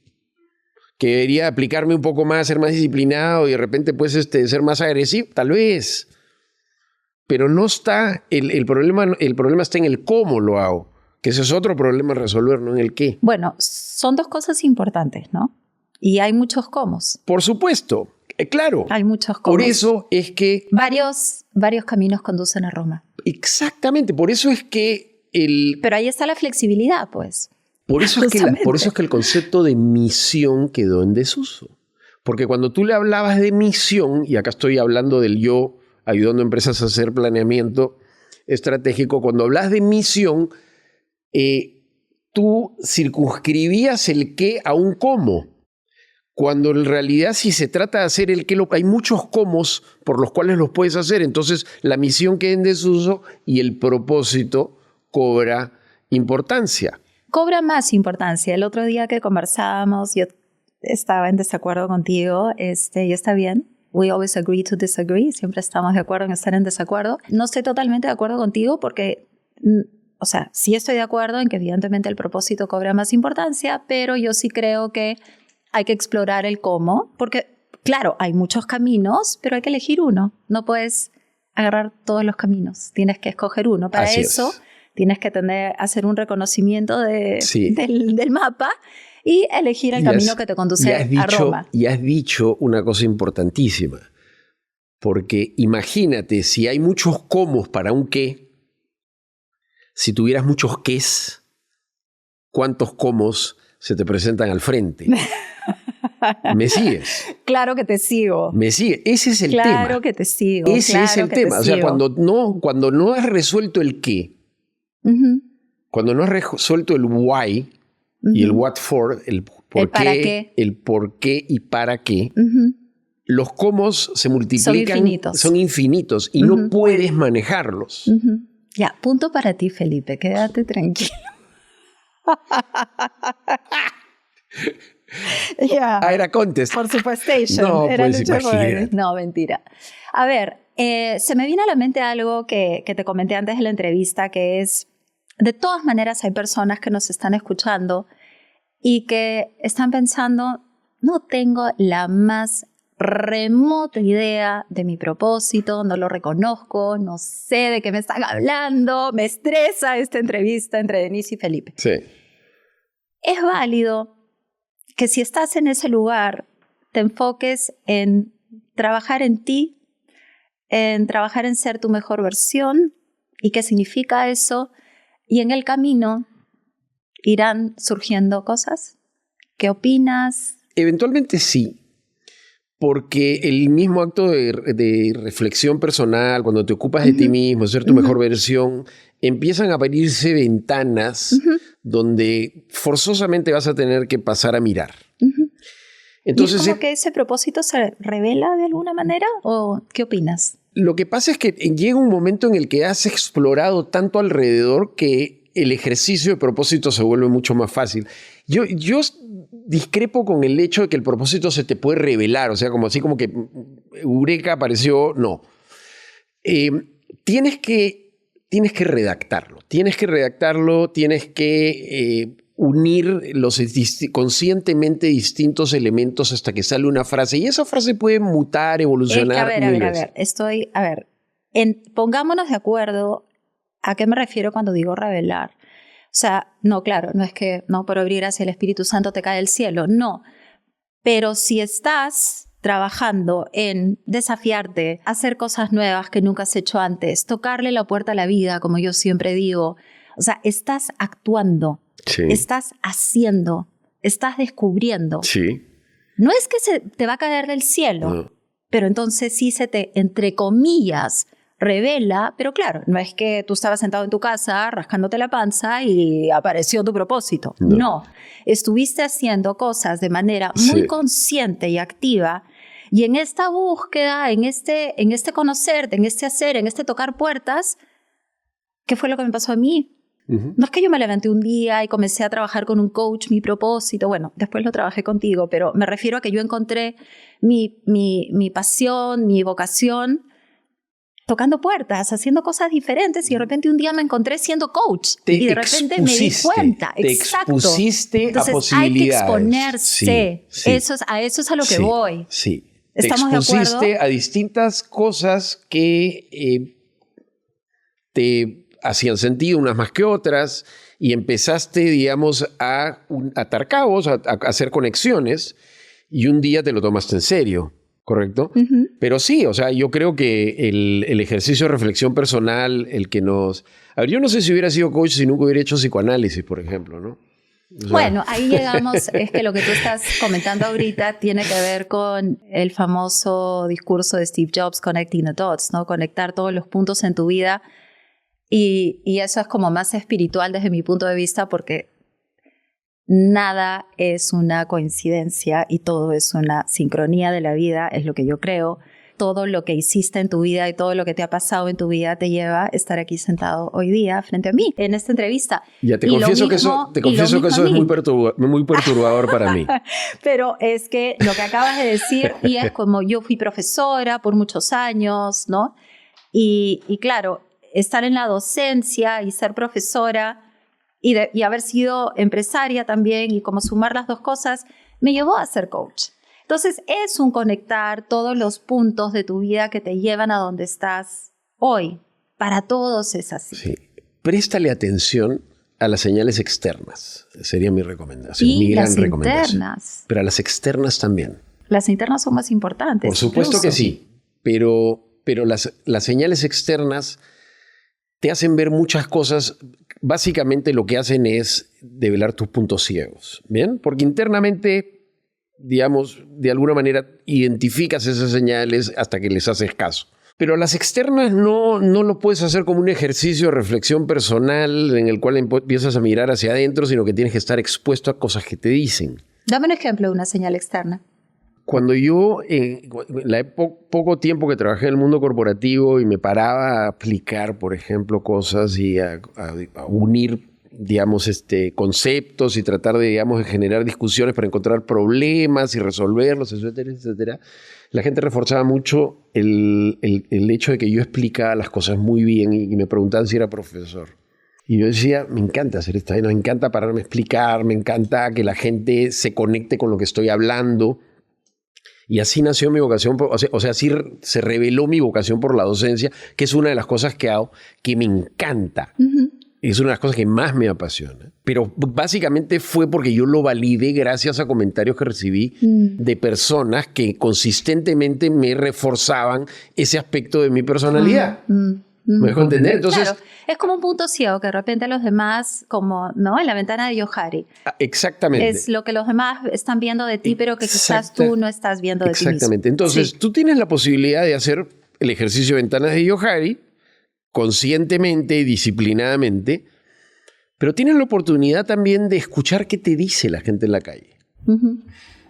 ¿Que debería aplicarme un poco más, ser más disciplinado y de repente pues, ser más agresivo? Tal vez. Pero no está, el problema está en el cómo lo hago. Que ese es otro problema a resolver, no en el qué. Bueno, son 2 cosas importantes, ¿no? Y hay muchos cómos. Por supuesto, claro. Hay muchos cómos. Por eso es que... Varios caminos conducen a Roma. Exactamente, por eso es que Pero ahí está la flexibilidad, pues. Por eso es que el concepto de misión quedó en desuso. Porque cuando tú le hablabas de misión, y acá estoy hablando del yo ayudando a empresas a hacer planeamiento estratégico, cuando hablas de misión, tú circunscribías el qué a un cómo. Cuando en realidad si se trata de hacer el qué, hay muchos cómos por los cuales los puedes hacer. Entonces la misión queda en desuso y el propósito cobra importancia. Cobra más importancia. El otro día que conversábamos, yo estaba en desacuerdo contigo, y está bien. We always agree to disagree. Siempre estamos de acuerdo en estar en desacuerdo. No estoy totalmente de acuerdo contigo porque... O sea, sí estoy de acuerdo en que evidentemente el propósito cobra más importancia, pero yo sí creo que hay que explorar el cómo, porque claro, hay muchos caminos, pero hay que elegir uno. No puedes agarrar todos los caminos, tienes que escoger uno. Para Así eso es. Tienes que hacer un reconocimiento del mapa y elegir el camino que te conduce a Roma. Y has dicho una cosa importantísima, porque imagínate si hay muchos cómo para un qué. Si tuvieras muchos qués, ¿cuántos cómos se te presentan al frente? ¿Me sigues? Claro que te sigo. ¿Me sigues? Ese es el tema. Claro que te sigo. Ese es el tema. O sea, cuando no has resuelto el qué, cuando no has resuelto el why y el what for, el por qué, el por qué y para qué, los cómo se multiplican, son infinitos y no puedes manejarlos. Ya, punto para ti, Felipe. Quédate tranquilo. Era contest. Por supuestation. No, era pues imagínate. No, mentira. A ver, se me viene a la mente algo que te comenté antes de la entrevista, que es, de todas maneras hay personas que nos están escuchando y que están pensando, no tengo la más remota idea de mi propósito, no lo reconozco, no sé de qué me están hablando, me estresa esta entrevista entre Denise y Felipe. Sí. Es válido que si estás en ese lugar, te enfoques en trabajar en ti, en trabajar en ser tu mejor versión y qué significa eso. Y en el camino irán surgiendo cosas. ¿Qué opinas? Eventualmente sí, porque el mismo acto de reflexión personal, cuando te ocupas de ti mismo, ser tu mejor versión, empiezan a abrirse ventanas donde forzosamente vas a tener que pasar a mirar. Entonces, ¿Y es como que ese propósito se revela de alguna manera? ¿O qué opinas? Lo que pasa es que llega un momento en el que has explorado tanto alrededor que el ejercicio de propósito se vuelve mucho más fácil. Yo discrepo con el hecho de que el propósito se te puede revelar, o sea, como así como que Eureka apareció, no. Tienes que redactarlo, tienes que unir los conscientemente distintos elementos hasta que sale una frase. Y esa frase puede mutar, evolucionar. A ver. Pongámonos de acuerdo a qué me refiero cuando digo revelar. O sea, no, claro, no es que no por abrir hacia el Espíritu Santo te cae del cielo, no. Pero si estás trabajando en desafiarte, hacer cosas nuevas que nunca has hecho antes, tocarle la puerta a la vida, como yo siempre digo, o sea, estás actuando. Sí. Estás haciendo, estás descubriendo. Sí. No es que se te va a caer del cielo, pero entonces sí se te, entre comillas, revela, pero claro, no es que tú estabas sentado en tu casa rascándote la panza y apareció tu propósito. No. Estuviste haciendo cosas de manera muy consciente y activa, y en esta búsqueda, en este conocerte, en este hacer, en este tocar puertas, ¿qué fue lo que me pasó a mí? No es que yo me levanté un día y comencé a trabajar con un coach mi propósito, bueno, después lo trabajé contigo, pero me refiero a que yo encontré mi pasión, mi vocación, tocando puertas, haciendo cosas diferentes, y de repente un día me encontré siendo coach y de repente me di cuenta. Te expusiste a posibilidades. Hay que exponerse. Sí. A eso es a lo que voy. Sí. ¿Estamos de acuerdo? Te expusiste a distintas cosas que te hacían sentido unas más que otras, y empezaste, digamos, a atar cabos, a hacer conexiones, y un día te lo tomaste en serio, ¿correcto? Pero sí, o sea, yo creo que el ejercicio de reflexión personal, el que nos... A ver, yo no sé si hubiera sido coach si nunca hubiera hecho psicoanálisis, por ejemplo, ¿no? O sea... Bueno, ahí llegamos, es que lo que tú estás comentando ahorita tiene que ver con el famoso discurso de Steve Jobs, Connecting the Dots, ¿no? Conectar todos los puntos en tu vida. Y eso es como más espiritual desde mi punto de vista, porque nada es una coincidencia y todo es una sincronía de la vida, es lo que yo creo. Todo lo que hiciste en tu vida y todo lo que te ha pasado en tu vida te lleva a estar aquí sentado hoy día frente a mí en esta entrevista. Ya te confieso que eso es muy perturbador para mí. Pero es que lo que acabas de decir, y es como yo fui profesora por muchos años, ¿no? Y claro, estar en la docencia y ser profesora y haber sido empresaria también, y como sumar las dos cosas, me llevó a ser coach. Entonces es un conectar todos los puntos de tu vida que te llevan a donde estás hoy. Para todos es así. Sí. Préstale atención a las señales externas. Sería mi recomendación. Y mi gran las recomendación. Internas. Pero a las externas también. Las internas son más importantes. Por supuesto que sí. Pero las señales externas te hacen ver muchas cosas. Básicamente lo que hacen es develar tus puntos ciegos. ¿Bien? Porque internamente, digamos, de alguna manera identificas esas señales hasta que les haces caso. Pero las externas no lo puedes hacer como un ejercicio de reflexión personal en el cual empiezas a mirar hacia adentro, sino que tienes que estar expuesto a cosas que te dicen. Dame un ejemplo de una señal externa. Cuando yo, poco tiempo que trabajé en el mundo corporativo y me paraba a aplicar, por ejemplo, cosas y a unir, digamos, conceptos y tratar de, digamos, de generar discusiones para encontrar problemas y resolverlos, etcétera, etcétera, la gente reforzaba mucho el hecho de que yo explicaba las cosas muy bien y me preguntaban si era profesor. Y yo decía, me encanta hacer esto, me encanta pararme a explicar, me encanta que la gente se conecte con lo que estoy hablando. Y así nació mi vocación, o sea, así se reveló mi vocación por la docencia, que es una de las cosas que hago, que me encanta. Es una de las cosas que más me apasiona. Pero básicamente fue porque yo lo validé gracias a comentarios que recibí de personas que consistentemente me reforzaban ese aspecto de mi personalidad. ¿Me dejo entender? Entonces, claro, es como un punto ciego que de repente los demás, como, ¿no? En la ventana de Johari. Exactamente. Es lo que los demás están viendo de ti, pero que quizás tú no estás viendo de ti mismo. Exactamente. Entonces, tú tienes la posibilidad de hacer el ejercicio de ventanas de Johari conscientemente y disciplinadamente, pero tienes la oportunidad también de escuchar qué te dice la gente en la calle.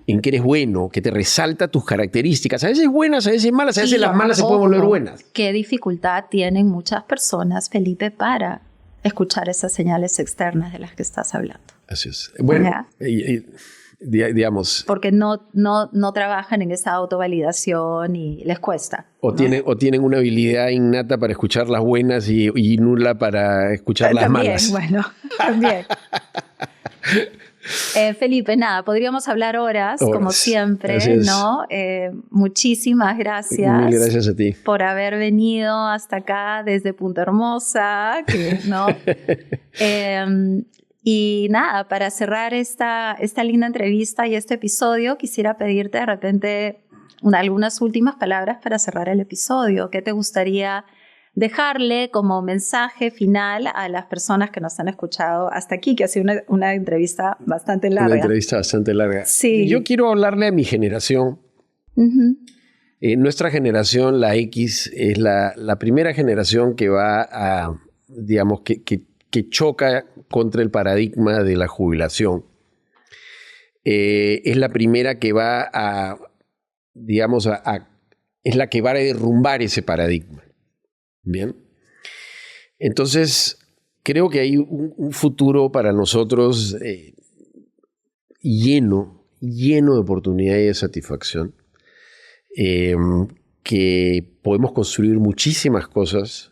En qué eres bueno, que te resalta tus características. A veces buenas, a veces malas, a veces las malas se pueden volver buenas. Qué dificultad tienen muchas personas, Felipe, para escuchar esas señales externas de las que estás hablando. Así es. Bueno, digamos... Porque no trabajan en esa autovalidación y les cuesta. O tienen una habilidad innata para escuchar las buenas y nula para escuchar las malas. Bueno, también. Felipe, nada, podríamos hablar horas, como siempre, ¿no? Muchísimas gracias. Mil gracias a ti. Por haber venido hasta acá desde Punta Hermosa, ¿no? Y nada, para cerrar esta linda entrevista y este episodio, quisiera pedirte de repente algunas últimas palabras para cerrar el episodio. ¿Qué te gustaría dejarle como mensaje final a las personas que nos han escuchado hasta aquí, que ha sido una entrevista bastante larga? Una entrevista bastante larga. Sí. Yo quiero hablarle a mi generación. Nuestra generación, la X, es la primera generación que va a, digamos, que choca contra el paradigma de la jubilación. Es la primera que va a, digamos, es la que va a derrumbar ese paradigma. Bien. Entonces, creo que hay un futuro para nosotros lleno de oportunidad y de satisfacción, que podemos construir muchísimas cosas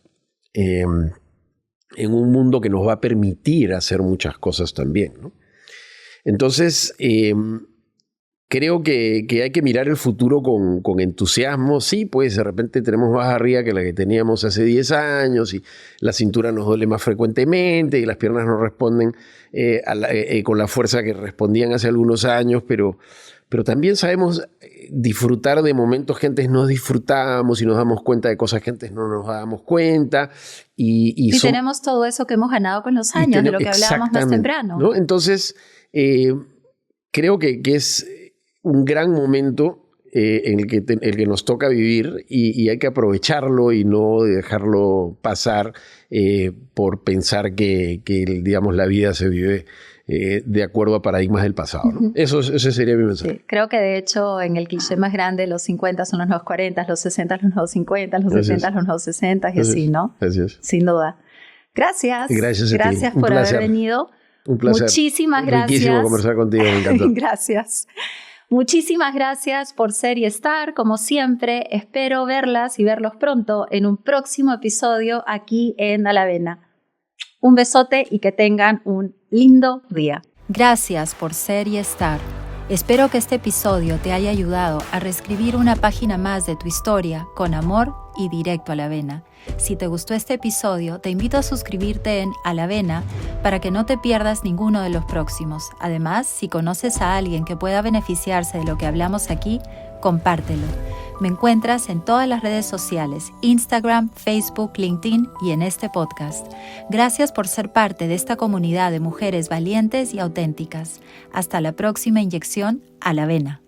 en un mundo que nos va a permitir hacer muchas cosas también, ¿no? Entonces, creo que hay que mirar el futuro con entusiasmo. Sí, pues de repente tenemos más barriga que la que teníamos hace 10 años y la cintura nos duele más frecuentemente y las piernas no responden con la fuerza que respondían hace algunos años, pero también sabemos disfrutar de momentos que antes no disfrutábamos y nos damos cuenta de cosas que antes no nos dábamos cuenta. Y tenemos todo eso que hemos ganado con los años, de lo que hablábamos más temprano, ¿no? Entonces, creo que es un gran momento en el que nos toca vivir y hay que aprovecharlo y no dejarlo pasar por pensar que digamos, la vida se vive de acuerdo a paradigmas del pasado, ¿no? Ese sería mi mensaje. Sí, creo que de hecho en el cliché más grande los 50 son los nuevos 40, los 60 los nuevos 50, los 60 los nuevos 60 y así, ¿no? Así es. Sin duda. Gracias. Gracias por haber venido. Un placer. Muchísimas gracias. Riquísimo conversar contigo, me encantó. Gracias. Muchísimas gracias por ser y estar. Como siempre, espero verlas y verlos pronto en un próximo episodio aquí en A la Avena. Un besote y que tengan un lindo día. Gracias por ser y estar. Espero que este episodio te haya ayudado a reescribir una página más de tu historia con amor y directo a la avena. Si te gustó este episodio, te invito a suscribirte en A la Avena para que no te pierdas ninguno de los próximos. Además, si conoces a alguien que pueda beneficiarse de lo que hablamos aquí, compártelo. Me encuentras en todas las redes sociales, Instagram, Facebook, LinkedIn y en este podcast. Gracias por ser parte de esta comunidad de mujeres valientes y auténticas. Hasta la próxima inyección a la avena.